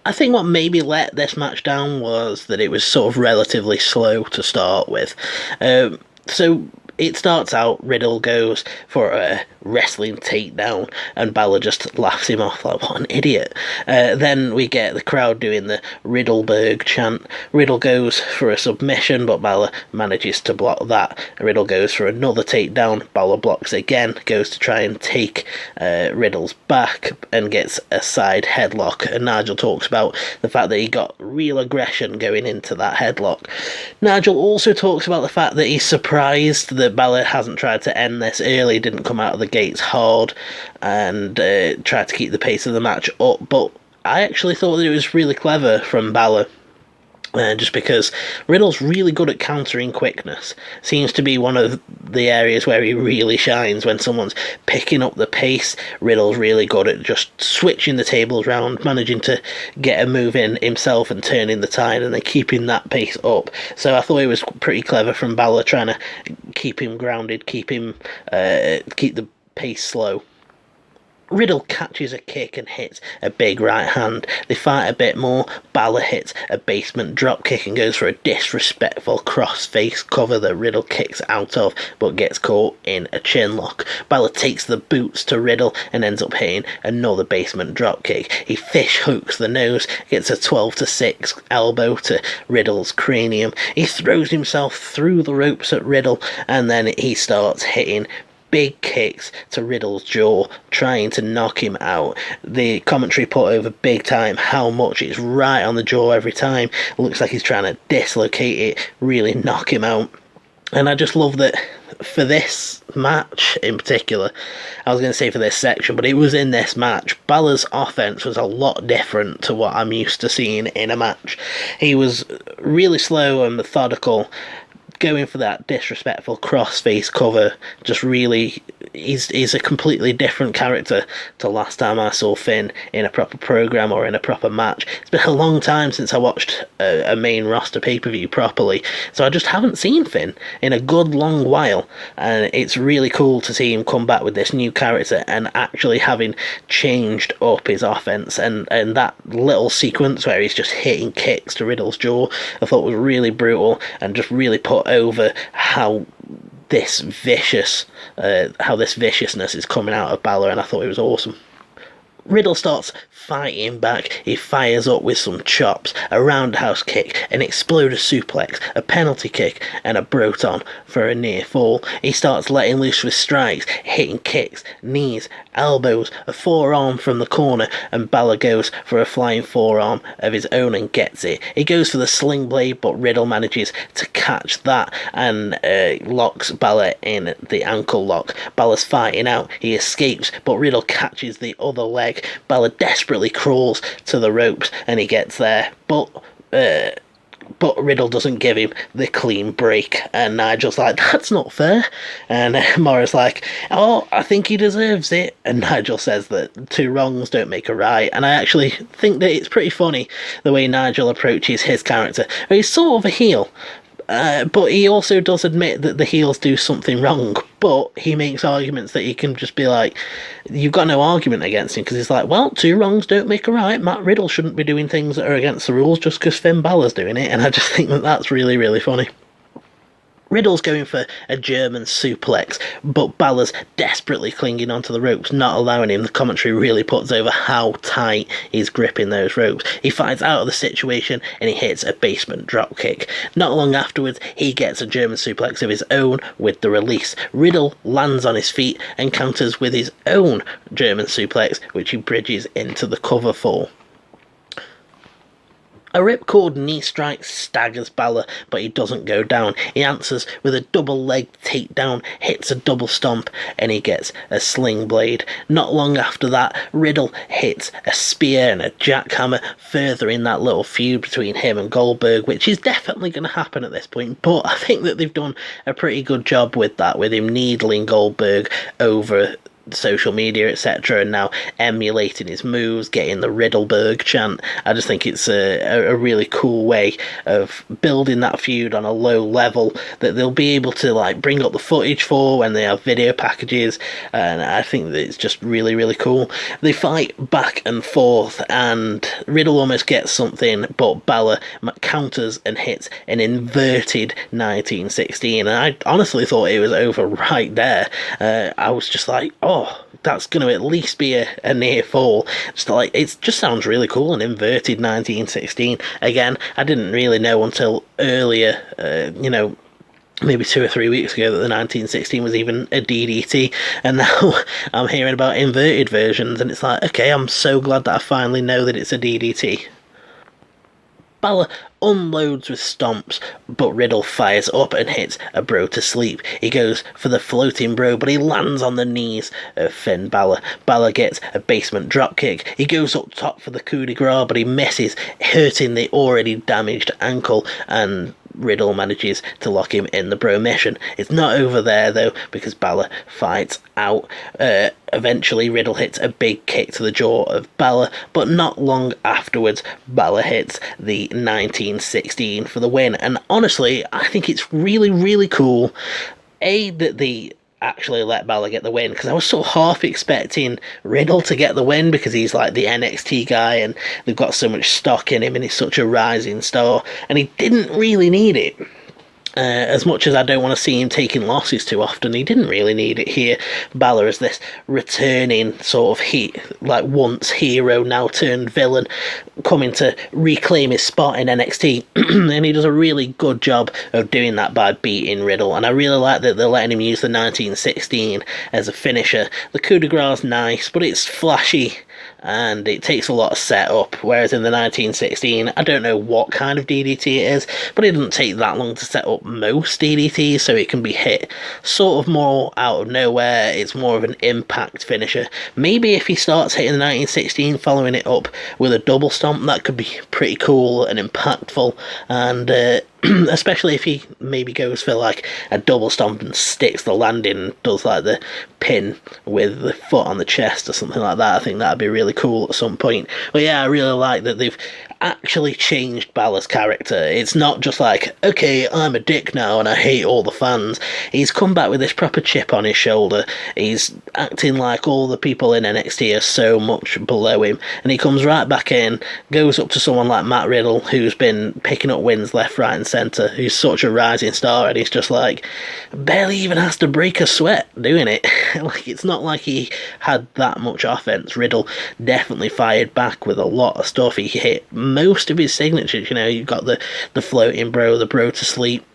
I think what maybe let this match down was that it was sort of relatively slow to start with. So it starts out, Riddle goes for a wrestling takedown, and Balor just laughs him off like, what an idiot. Then we get the crowd doing the Riddleberg chant. Riddle goes for a submission, but Balor manages to block that. Riddle goes for another takedown. Balor blocks again, goes to try and take Riddle's back and gets a side headlock. And Nigel talks about the fact that he got real aggression going into that headlock. Nigel also talks about the fact that he's surprised that Balor hasn't tried to end this early, didn't come out of the gates hard and tried to keep the pace of the match up, but I actually thought that it was really clever from Balor. Just because Riddle's really good at countering quickness. Seems to be one of the areas where he really shines when someone's picking up the pace. Riddle's really good at just switching the tables round, managing to get a move in himself and turning the tide and then keeping that pace up. So I thought it was pretty clever from Balor, trying to keep him grounded, keep the pace slow. Riddle catches a kick and hits a big right hand. They fight a bit more. Balor hits a basement drop kick and goes for a disrespectful cross-face cover that Riddle kicks out of, but gets caught in a chin lock. Balor takes the boots to Riddle and ends up hitting another basement drop kick. He fish hooks the nose, gets a 12-6 elbow to Riddle's cranium. He throws himself through the ropes at Riddle, and then he starts hitting big kicks to Riddle's jaw, trying to knock him out. The commentary put over big time how much it's right on the jaw every time. It looks like he's trying to dislocate it, really knock him out. And I just love that for this match in particular, I was going to say for this section, but it was in this match, Balor's offense was a lot different to what I'm used to seeing in a match. He was really slow and methodical, going for that disrespectful cross-face cover. Just really, he's a completely different character to last time I saw Finn in a proper program or in a proper match. It's been a long time since I watched a main roster pay-per-view properly, so I just haven't seen Finn in a good long while, and it's really cool to see him come back with this new character and actually having changed up his offense, and that little sequence where he's just hitting kicks to Riddle's jaw, I thought was really brutal and just really put over how this viciousness is coming out of Balor, and I thought it was awesome. Riddle starts fighting back. He fires up with some chops, a roundhouse kick, an exploder suplex, a penalty kick, and a broton for a near fall. He starts letting loose with strikes, hitting kicks, knees, elbows, a forearm from the corner, and Balor goes for a flying forearm of his own and gets it. He goes for the sling blade, but Riddle manages to catch that and locks Balor in the ankle lock. Balor's fighting out. He escapes, but Riddle catches the other leg. Balor desperately crawls to the ropes and he gets there, but Riddle doesn't give him the clean break, and Nigel's like, that's not fair, and Morris like, oh, I think he deserves it, and Nigel says that 2 wrongs don't make a right, and I actually think that it's pretty funny the way Nigel approaches his character. He's sort of a heel, but he also does admit that the heels do something wrong, but he makes arguments that he can just be like, you've got no argument against him, because he's like, well, 2 wrongs don't make a right. Matt Riddle shouldn't be doing things that are against the rules just because Finn Balor's doing it, and I just think that that's really, really funny. Riddle's going for a German suplex, but Balor's desperately clinging onto the ropes, not allowing him. The commentary really puts over how tight he's gripping those ropes. He fights out of the situation and he hits a basement dropkick. Not long afterwards, he gets a German suplex of his own with the release. Riddle lands on his feet and counters with his own German suplex, which he bridges into the cover for. A ripcord knee strike staggers Balor, but he doesn't go down. He answers with a double-leg takedown, hits a double stomp, and he gets a sling blade. Not long after that, Riddle hits a spear and a jackhammer, furthering that little feud between him and Goldberg, which is definitely going to happen at this point, but I think that they've done a pretty good job with that, with him needling Goldberg over social media, etc., and now emulating his moves, getting the Riddleberg chant. I just think it's a really cool way of building that feud on a low level that they'll be able to like bring up the footage for when they have video packages, and I think that it's just really, really cool. They fight back and forth, and Riddle almost gets something, but Balor counters and hits an inverted 1916, and I honestly thought it was over right there. I was just like, oh, that's going to at least be a near fall. Just like, it just sounds really cool, an inverted 1916. Again, I didn't really know until earlier, maybe 2 or 3 weeks ago, that the 1916 was even a DDT, and now I'm hearing about inverted versions, and it's like, okay, I'm so glad that I finally know that it's a DDT. Balor unloads with stomps, but Riddle fires up and hits a bro to sleep. He goes for the floating bro, but he lands on the knees of Finn Balor. Balor gets a basement dropkick. He goes up top for the coup de grace, but he misses, hurting the already damaged ankle, and Riddle manages to lock him in the bro mission. It's not over there though, because Balor fights out. Eventually Riddle hits a big kick to the jaw of Balor, but not long afterwards Balor hits the 1916 for the win. And honestly, I think it's really, really cool that the actually let Balor get the win, because I was sort of half expecting Riddle to get the win because he's like the NXT guy and they've got so much stock in him and he's such a rising star, and he didn't really need it. As much as I don't want to see him taking losses too often, he didn't really need it here. Balor is this returning sort of once hero, now turned villain, coming to reclaim his spot in NXT, and he does a really good job of doing that by beating Riddle. And I really like that they're letting him use the 1916 as a finisher. The coup de grace is nice, but it's flashy and it takes a lot of setup, whereas in the 1916, I don't know what kind of DDT it is, but it doesn't take that long to set up most DDTs, so it can be hit sort of more out of nowhere. It's more of an impact finisher. Maybe if he starts hitting the 1916, following it up with a double stomp, that could be pretty cool and impactful, and especially if he maybe goes for like a double stomp and sticks the landing and does like the pin with the foot on the chest or something like that. I think that'd be really cool at some point. But yeah, I really like that they've actually changed Balor's character. It's not just like, okay, I'm a dick now and I hate all the fans. He's come back with this proper chip on his shoulder. He's acting like all the people in NXT are so much below him, and he comes right back in, goes up to someone like Matt Riddle, who's been picking up wins left, right and centre, who's such a rising star, and he's just like, barely even has to break a sweat doing it. Like, it's not like he had that much offense. Riddle definitely fired back with a lot of stuff. He hit most of his signatures. You've got the floating bro, the bro to sleep.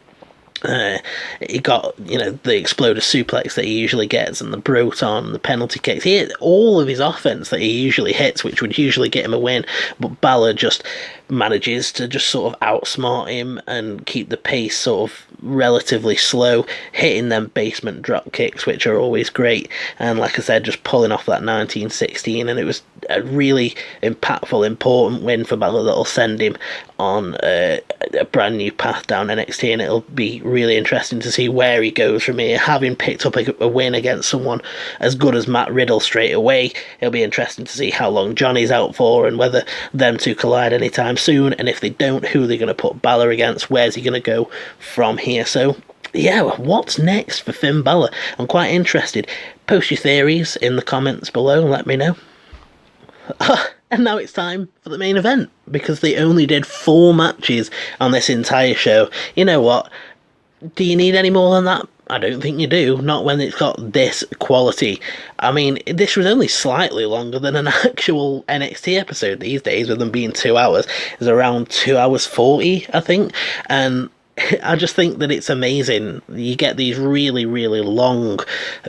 He got, the exploder suplex that he usually gets, and the Broton, and the penalty kicks. He hit all of his offense that he usually hits, which would usually get him a win, but Balor just manages to just sort of outsmart him and keep the pace sort of relatively slow, hitting them basement drop kicks, which are always great, and like I said, just pulling off that 1916, and it was a really impactful, important win for Balor that'll send him on a brand new path down NXT, and it'll be really interesting to see where he goes from here. Having picked up a win against someone as good as Matt Riddle straight away, it'll be interesting to see how long Johnny's out for and whether them two collide anytime soon, and if they don't, who they're going to put Balor against, where's he going to go from here. So yeah, what's next for Finn Balor? I'm quite interested. Post your theories in the comments below and let me know. And now it's time for the main event, because they only did 4 matches on this entire show. You know what? Do you need any more than that? I don't think you do, not when it's got this quality. I mean, this was only slightly longer than an actual NXT episode these days, with them being 2 hours. It's around 2 hours 40, I think, and I just think that it's amazing. You get these really, really long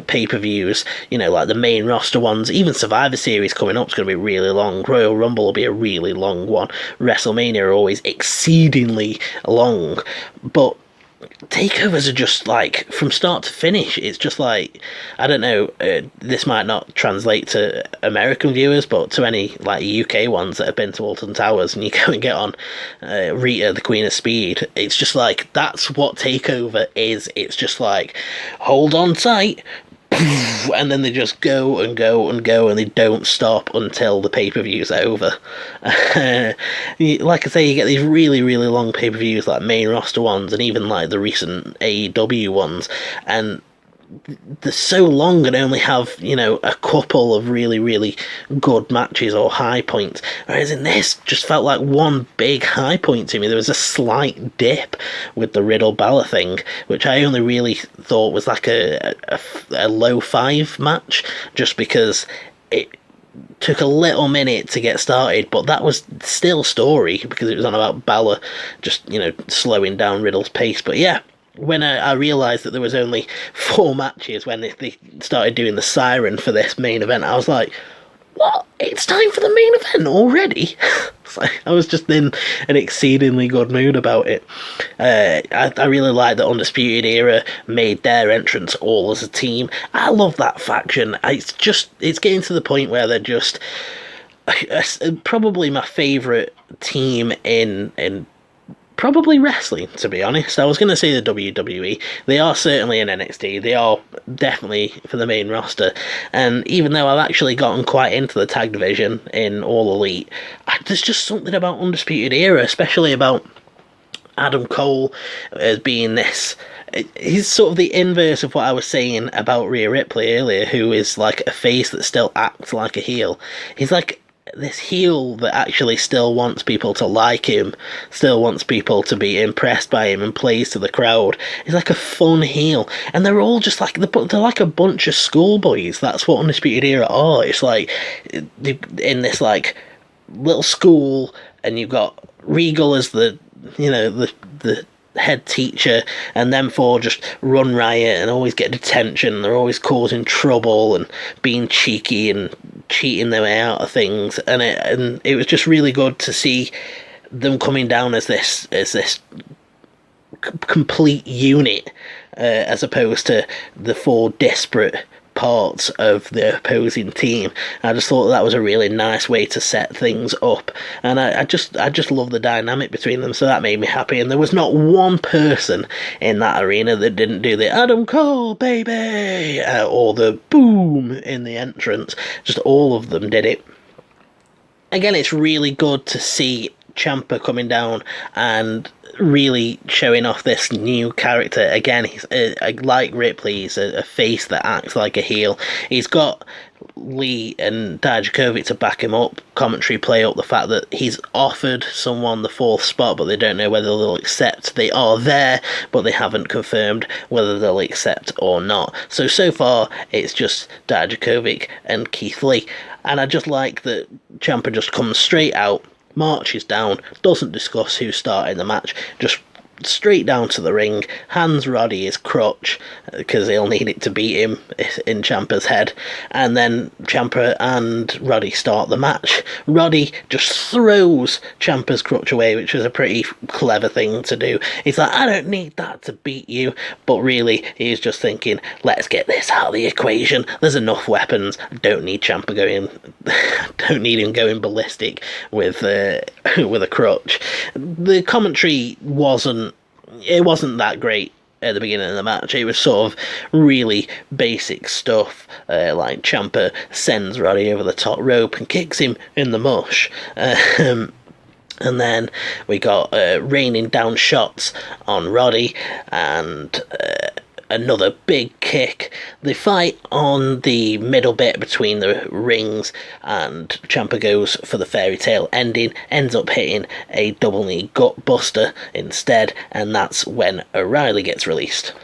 pay-per-views, like the main roster ones. Even Survivor Series coming up is going to be really long. Royal Rumble will be a really long one. WrestleMania are always exceedingly long. But takeovers are just like, from start to finish, it's just like, I don't know, this might not translate to American viewers, but to any like UK ones that have been to Alton Towers and you go and get on Rita, the Queen of Speed, it's just like, that's what takeover is. It's just like, hold on tight, and then they just go and go and go, and they don't stop until the pay-per-views are over. Like I say, you get these really, really long pay-per-views, like main roster ones, and even like the recent AEW ones, and they're so long and only have, a couple of really, really good matches or high points. Whereas in this, just felt like one big high point to me. There was a slight dip with the Riddle Balor thing, which I only really thought was like a low 5 match, just because it took a little minute to get started, but that was still story, because it was on about Balor just, slowing down Riddle's pace. But yeah, when I realised that there was only 4 matches, when they started doing the siren for this main event, I was like, what? It's time for the main event already? I was just in an exceedingly good mood about it. I really like that Undisputed Era made their entrance all as a team. I love that faction. It's getting to the point where they're just probably my favourite team in probably wrestling, to be honest. I was going to say the WWE. They are certainly in NXT. They are definitely for the main roster. And even though I've actually gotten quite into the tag division in All Elite, there's just something about Undisputed Era, especially about Adam Cole as being this. He's sort of the inverse of what I was saying about Rhea Ripley earlier, who is like a face that still acts like a heel. He's like this heel that actually still wants people to like him, still wants people to be impressed by him and plays to the crowd. He's like a fun heel, and they're all just like they're like a bunch of schoolboys. That's what Undisputed Era are. It's like in this like little school, and you've got Regal as the head teacher, and them four just run riot and always get detention. They're always causing trouble and being cheeky and cheating their way out of things, and it was just really good to see them coming down as this complete unit, as opposed to the four disparate parts of the opposing team. I just thought that was a really nice way to set things up, and I just love the dynamic between them, so that made me happy. And there was not one person in that arena that didn't do the Adam Cole baby or the boom in the entrance. Just all of them did it. Again, it's really good to see Ciampa coming down and really showing off this new character. Again, he's like Ripley, he's a face that acts like a heel. He's got Lee and Dijakovic to back him up. Commentary play up the fact that he's offered someone the fourth spot, but they don't know whether they'll accept. They are there, but they haven't confirmed whether they'll accept or not. So far, it's just Dijakovic and Keith Lee. And I just like that Ciampa just comes straight out, marches down, doesn't discuss who's starting the match, just straight down to the ring, hands Roddy his crutch, because he'll need it to beat him in Ciampa's head, and then Ciampa and Roddy start the match. Roddy just throws Ciampa's crutch away, which was a pretty clever thing to do. He's like, I don't need that to beat you, but really, he's just thinking, let's get this out of the equation, there's enough weapons, don't need Ciampa don't need him going ballistic with a crutch. The commentary wasn't that great at the beginning of the match. It was sort of really basic stuff, like Ciampa sends Roddy over the top rope and kicks him in the mush. And then we got raining down shots on Roddy and another big kick. They fight on the middle bit between the rings, and Ciampa goes for the fairy tale ending, ends up hitting a double knee gut buster instead, and that's when O'Reilly gets released.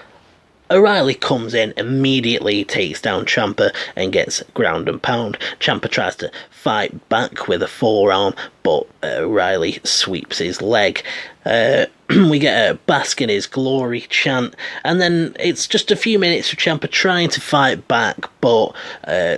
O'Reilly comes in, immediately takes down Ciampa and gets ground and pound. Ciampa tries to fight back with a forearm, but O'Reilly sweeps his leg. We get a bask in his glory chant, and then it's just a few minutes of Ciampa trying to fight back, but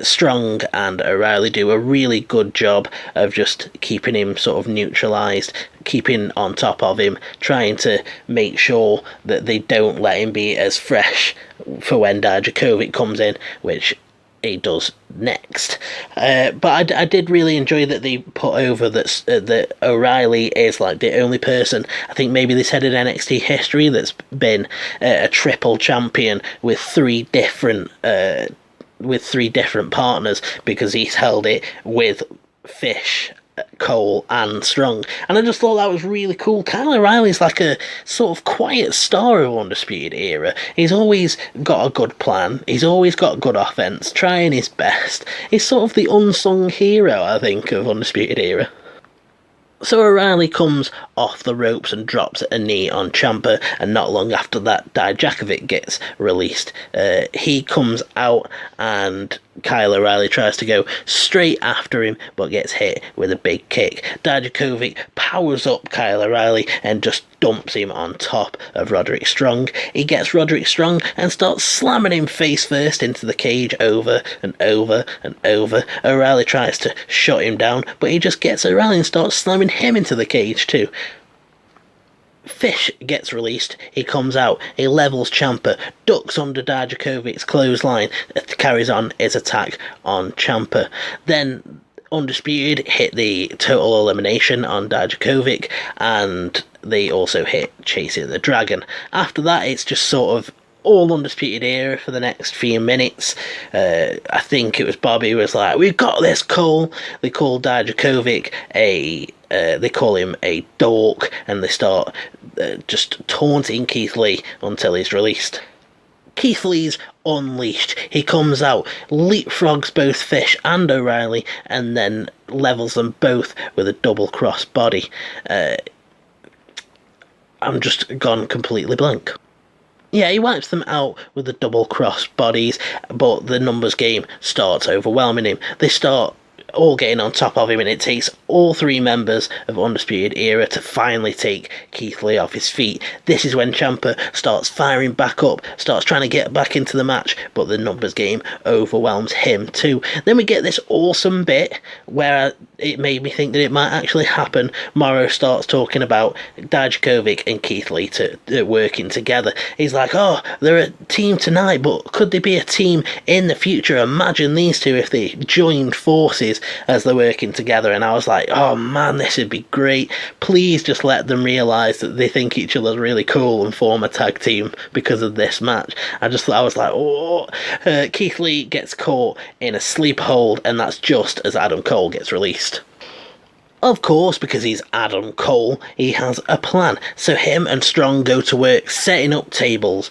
Strong and O'Reilly do a really good job of just keeping him sort of neutralised, keeping on top of him, trying to make sure that they don't let him be as fresh for when Dijakovic comes in, which he does next. But I did really enjoy that they put over that O'Reilly is like the only person, I think maybe they said in NXT history, that's been a triple champion with three different partners, because he's held it with Fish, Cole and Strong. And I just thought that was really cool. Kyle O'Reilly's like a sort of quiet star of Undisputed Era. He's always got a good plan, he's always got good offense, trying his best. He's sort of the unsung hero, I think, of Undisputed Era. So O'Reilly comes off the ropes and drops a knee on Ciampa, and not long after that, Dijakovic gets released. He comes out, and Kyle O'Reilly tries to go straight after him, but gets hit with a big kick. Dijakovic powers up Kyle O'Reilly and just dumps him on top of Roderick Strong. He gets Roderick Strong and starts slamming him face first into the cage over and over and over. O'Reilly tries to shut him down, but he just gets O'Reilly and starts slamming him into the cage too. Fish gets released, he comes out, he levels Ciampa, ducks under Dijakovic's clothesline, carries on his attack on Ciampa. Then Undisputed hit the total elimination on Dijakovic, and they also hit Chasing the Dragon. After that, it's just sort of all Undisputed Era for the next few minutes. I think it was Bobby who was like, "We've got this, Cole." They call Dijakovic they call him a dork, and they start just taunting Keith Lee until he's released. Keith Lee's unleashed. He comes out, leapfrogs both Fish and O'Reilly, and then levels them both with a double cross body. I'm just gone completely blank. Yeah, he wipes them out with the double cross bodies, but the numbers game starts overwhelming him. They start all getting on top of him, and it takes all three members of Undisputed Era to finally take Keith Lee off his feet. This is when Ciampa starts firing back up, starts trying to get back into the match, but the numbers game overwhelms him too. Then we get this awesome bit where it made me think that it might actually happen. Morrow starts talking about Dijakovic and Keith Lee working together. He's like, "Oh, they're a team tonight, but could they be a team in the future? Imagine these two if they joined forces as they're working together." And I was like, "Oh man, this would be great. Please just let them realise that they think each other's really cool and form a tag team because of this match." I was like, "Oh." Keith Lee gets caught in a sleep hold, and that's just as Adam Cole gets released. Of course, because he's Adam Cole, he has a plan. So him and Strong go to work setting up tables.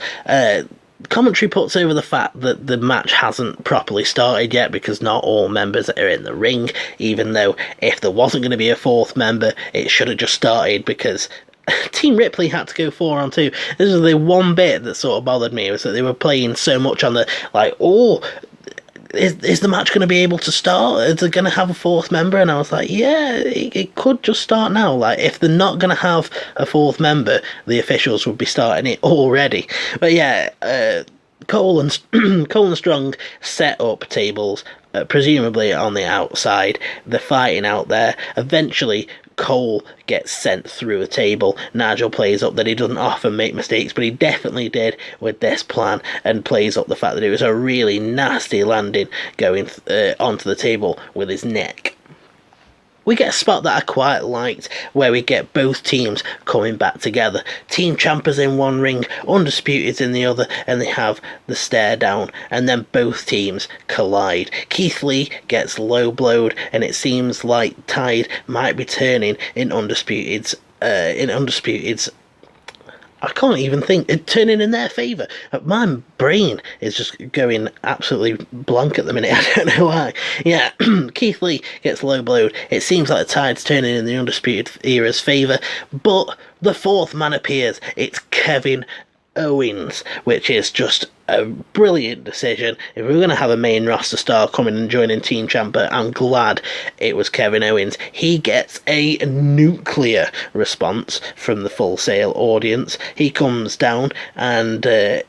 Commentary puts over the fact that the match hasn't properly started yet because not all members are in the ring, even though if there wasn't going to be a fourth member, it should have just started because Team Ripley had to go 4-on-2. This is the one bit that sort of bothered me, was that they were playing so much on the, like, oh, is the match going to be able to start? Is it going to have a fourth member? And I was like, yeah, it could just start now. Like, if they're not going to have a fourth member, the officials would be starting it already. But yeah, Cole and Strong set up tables, presumably on the outside. They're fighting out there. Eventually, Cole gets sent through a table. Nigel plays up that he doesn't often make mistakes, but he definitely did with this plan, and plays up the fact that it was a really nasty landing going onto the table with his neck. We get a spot that I quite liked, where we get both teams coming back together. Team Ciampa's in one ring, Undisputed's in the other, and they have the stare down, and then both teams collide. Keith Lee gets low blowed, and it seems like tide might be turning in Undisputed's I can't even think. It's turning in their favour. My brain is just going absolutely blank at the minute. I don't know why. Yeah, Keith Lee gets low blowed. It seems like the tide's turning in the Undisputed Era's favour, but the fourth man appears. It's Kevin Owens, which is just a brilliant decision. If we were going to have a main roster star coming and joining Team Ciampa, I'm glad it was Kevin Owens. He gets a nuclear response from the Full Sail audience. He comes down and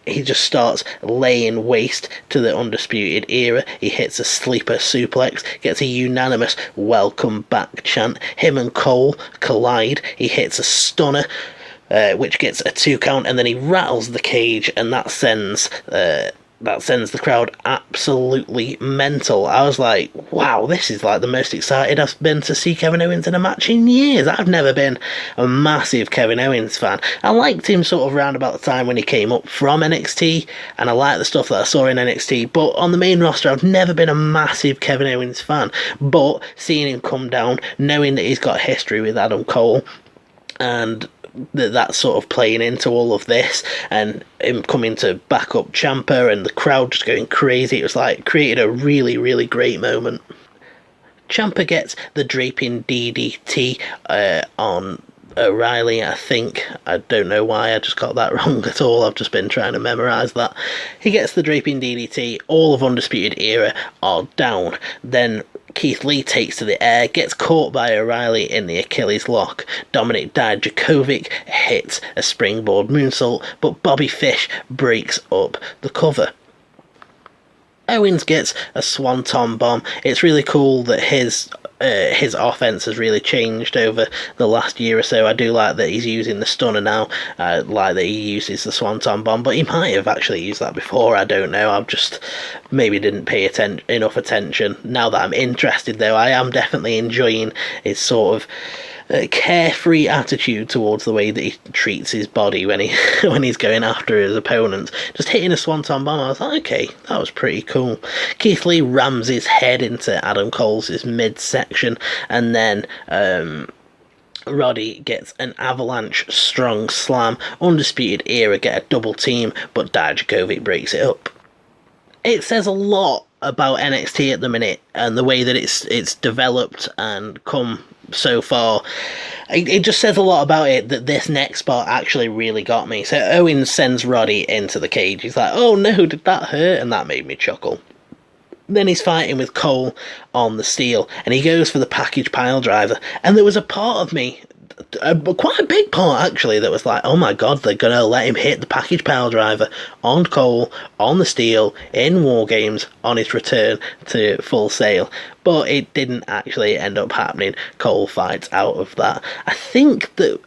he just starts laying waste to the Undisputed Era. He hits a sleeper suplex, gets a unanimous welcome back chant. Him and Cole collide. He hits a stunner, which gets a 2 count, and then he rattles the cage, and that sends the crowd absolutely mental. I was like, wow, this is like the most excited I've been to see Kevin Owens in a match in years. I've never been a massive Kevin Owens fan. I liked him sort of round about the time when he came up from NXT, and I liked the stuff that I saw in NXT, but on the main roster I've never been a massive Kevin Owens fan. But seeing him come down, knowing that he's got history with Adam Cole, and that's sort of playing into all of this, and him coming to back up Ciampa and the crowd just going crazy, it was like created a really, really great moment. Ciampa gets the draping DDT on O'Reilly, I think. I don't know why I just got that wrong at all. I've just been trying to memorise that. He gets the draping DDT. All of Undisputed Era are down. Then Keith Lee takes to the air, gets caught by O'Reilly in the Achilles lock. Dominic Dijakovic hits a springboard moonsault, but Bobby Fish breaks up the cover. Owens gets a swanton bomb. It's really cool that his offense has really changed over the last year or so. I do like that he's using the stunner now. I like that he uses the swanton bomb, but he might have actually used that before. I don't know. I've just maybe didn't pay enough attention. Now that I'm interested, though, I am definitely enjoying his sort of carefree attitude towards the way that he treats his body when he's going after his opponents. Just hitting a swanton bomb, I was like, okay, that was pretty cool. Keith Lee rams his head into Adam Cole's midsection, and then Roddy gets an avalanche strong slam. Undisputed Era get a double team, but Dijakovic breaks it up. It says a lot about NXT at the minute and the way that it's developed and come so far. It just says a lot about it that this next part actually really got me. So Owens sends Roddy into the cage. He's like, oh no, did that hurt? And that made me chuckle. Then he's fighting with Cole on the steel, and he goes for the package pile driver. And there was a part of me, quite a big part actually, that was like, oh my god, they're going to let him hit the package pile driver on Cole, on the steel, in War Games, on his return to Full Sail. But it didn't actually end up happening. Cole fights out of that. I think that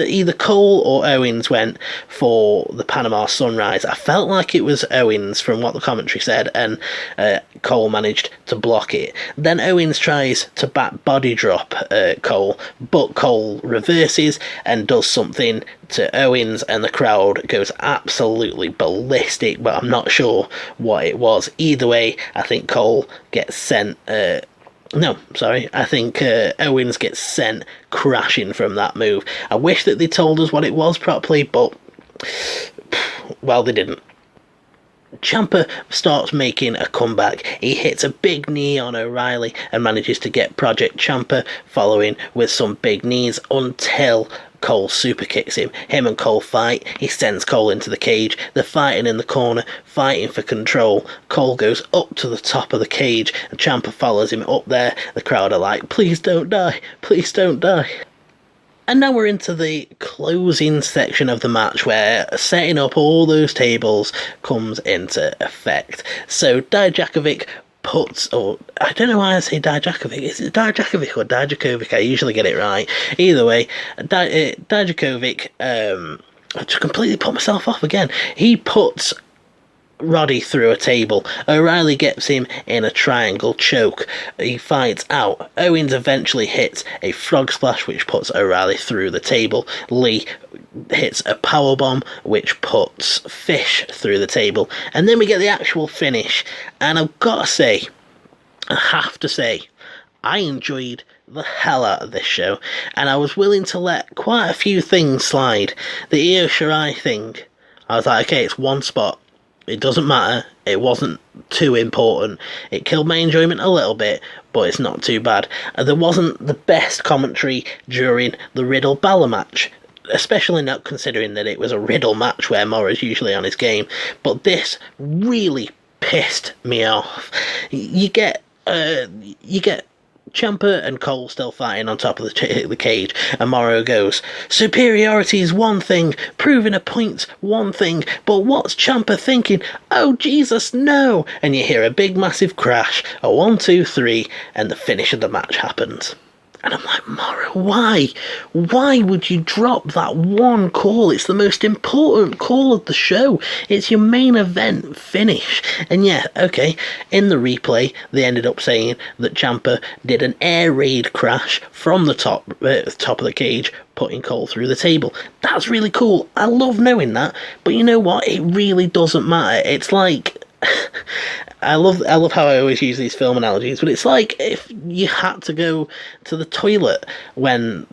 either Cole or Owens went for the Panama Sunrise. I felt like it was Owens from what the commentary said, and Cole managed to block it. Then Owens tries to back body drop Cole, but Cole reverses and does something to Owens, and the crowd goes absolutely ballistic, but I'm not sure what it was. Either way, I think Cole gets sent... I think Owens gets sent crashing from that move. I wish that they told us what it was properly, but, well, they didn't. Ciampa starts making a comeback. He hits a big knee on O'Reilly and manages to get Project Ciampa following with some big knees until Cole super kicks him. Him and Cole fight. He sends Cole into the cage. They're fighting in the corner, fighting for control. Cole goes up to the top of the cage and Ciampa follows him up there. The crowd are like, please don't die, please don't die. And now we're into the closing section of the match where setting up all those tables comes into effect. So Dijakovic puts, or I don't know why I say Dijakovic. Is it Dijakovic or Dijakovic? I usually get it right. Either way, Dijakovic, I just completely put myself off again. He puts Roddy through a table. O'Reilly gets him in a triangle choke. He fights out. Owens eventually hits a frog splash, which puts O'Reilly through the table. Lee hits a powerbomb, which puts Fish through the table. And then we get the actual finish. And I have to say, I enjoyed the hell out of this show. And I was willing to let quite a few things slide. The Io Shirai thing, I was like, okay, it's one spot. It doesn't matter. It wasn't too important. It killed my enjoyment a little bit, but it's not too bad. There wasn't the best commentary during the Riddle Balor match, especially not considering that it was a Riddle match where Morrow's usually on his game. But this really pissed me off. You get Ciampa and Cole still fighting on top of the cage, and Morrow goes, superiority is one thing, proving a point's one thing, but what's Ciampa thinking? Oh Jesus, no! And you hear a big massive crash, a 1, 2, 3, and the finish of the match happens. And I'm like, Morrow, why? Why would you drop that one call? It's the most important call of the show. It's your main event finish. And yeah, okay, in the replay, they ended up saying that Ciampa did an air raid crash from the top of the cage, putting Cole through the table. That's really cool. I love knowing that. But you know what? It really doesn't matter. It's like... I love how I always use these film analogies, but it's like if you had to go to the toilet when,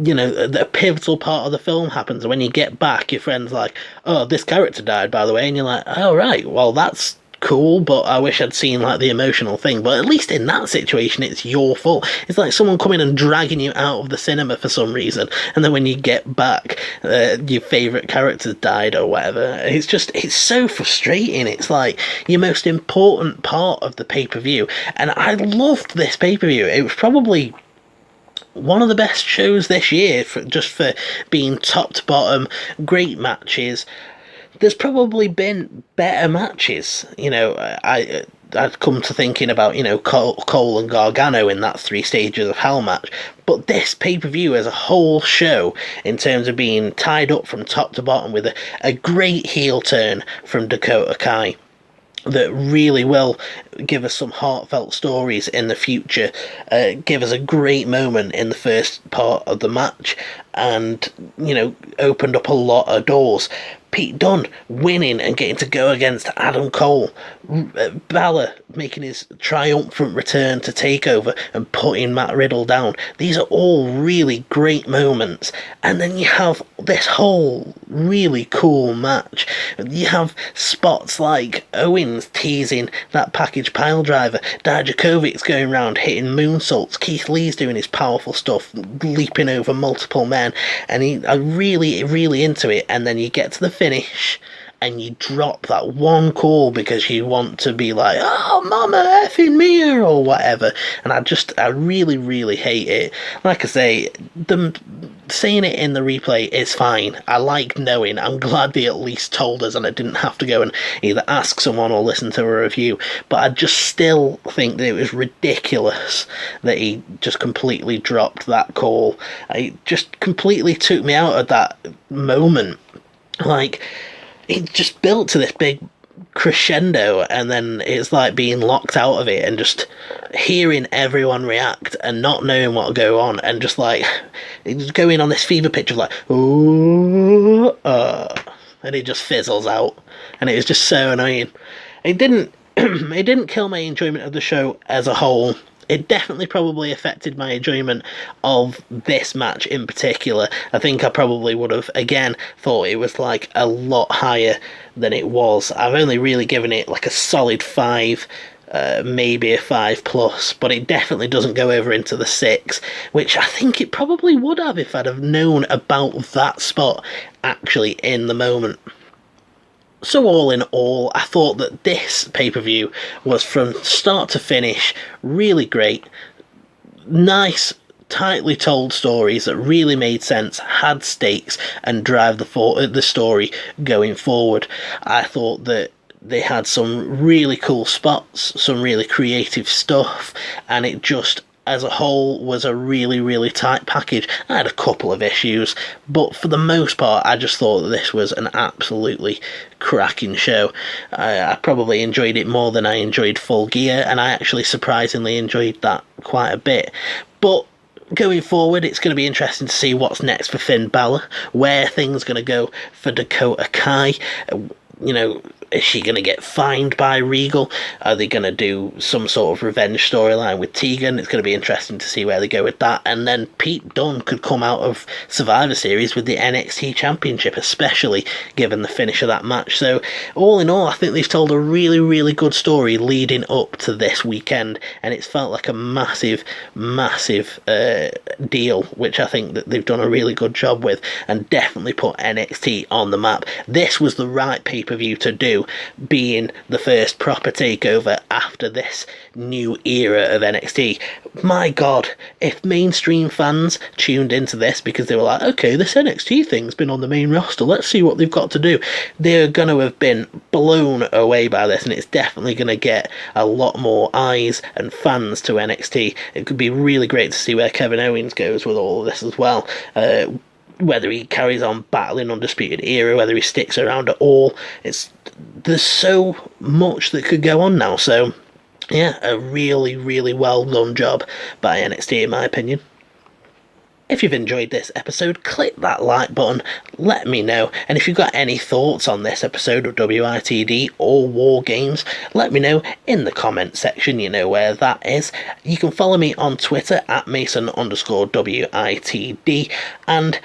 you know, the pivotal part of the film happens, and when you get back, your friend's like, oh, this character died, by the way, and you're like, oh, right, well, that's cool, but I wish I'd seen like the emotional thing. But at least in that situation, it's your fault. It's like someone coming and dragging you out of the cinema for some reason, and then when you get back, your favourite character's died or whatever. It's so frustrating. It's like your most important part of the pay-per-view, and I loved this pay-per-view. It was probably one of the best shows this year, just for being top to bottom, great matches. There's probably been better matches. You know, I'd come to thinking about, you know, Cole and Gargano in that 3 stages of hell match. But this pay-per-view as a whole show, in terms of being tied up from top to bottom with a great heel turn from Dakota Kai, that really will give us some heartfelt stories in the future, give us a great moment in the first part of the match, and, opened up a lot of doors. Pete Dunne winning and getting to go against Adam Cole. Balor making his triumphant return to TakeOver and putting Matt Riddle down. These are all really great moments. And then you have this whole really cool match. You have spots like Owens teasing that package pile driver. Dijakovic's going around hitting moonsaults. Keith Lee's doing his powerful stuff, leaping over multiple men. And I'm really, really into it. And then you get to the finish and you drop that one call because you want to be like, oh, Mama effing Mia, or whatever. And I really, really hate it. Like I say, seeing it in the replay is fine. I like knowing. I'm glad they at least told us and I didn't have to go and either ask someone or listen to a review. But I just still think that it was ridiculous that he just completely dropped that call. It just completely took me out of that moment. Like, it just built to this big crescendo, and then it's like being locked out of it and just hearing everyone react and not knowing what will go on, and just like it's going on this fever pitch of like, ooh, and it just fizzles out, and it was just so annoying. It didn't it didn't kill my enjoyment of the show as a whole. It definitely probably affected my enjoyment of this match in particular. I think I probably would have, again, thought it was like a lot higher than it was. I've only really given it like a solid 5, maybe a 5+, but it definitely doesn't go over into the 6, which I think it probably would have if I'd have known about that spot actually in the moment. So all in all, I thought that this pay-per-view was from start to finish really great. Nice, tightly told stories that really made sense, had stakes, and drive the story going forward. I thought that they had some really cool spots, some really creative stuff, and it just, as a whole, was a really, really tight package. I had a couple of issues, but for the most part, I just thought that this was an absolutely cracking show. I probably enjoyed it more than I enjoyed Full Gear, and I actually surprisingly enjoyed that quite a bit. But going forward, it's going to be interesting to see what's next for Finn Balor, where things are going to go for Dakota Kai. Is she going to get fined by Regal? Are they going to do some sort of revenge storyline with Tegan? It's going to be interesting to see where they go with that. And then Pete Dunne could come out of Survivor Series with the NXT Championship, especially given the finish of that match. So, all in all, I think they've told a really, really good story leading up to this weekend, and it's felt like a massive, massive deal, which I think that they've done a really good job with, and definitely put NXT on the map. This was the right pay-per-view to do, being the first proper takeover after this new era of NXT. My God, if mainstream fans tuned into this because they were like, okay, this NXT thing's been on the main roster, let's see what they've got to do, they're going to have been blown away by this, and it's definitely going to get a lot more eyes and fans to NXT. It could be really great to see where Kevin Owens goes with all of this as well. Whether he carries on battling Undisputed Era, whether he sticks around at all. There's so much that could go on now. So, yeah, a really, really well done job by NXT, in my opinion. If you've enjoyed this episode, click that like button, let me know. And if you've got any thoughts on this episode of WITD or War Games, let me know in the comment section. You know where that is. You can follow me on Twitter at Mason_WITD, and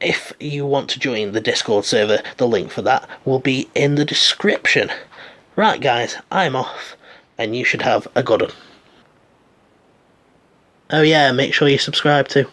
if you want to join the Discord server, the link for that will be in the description. Right, guys, I'm off, and you should have a good one. Oh yeah, make sure you subscribe too.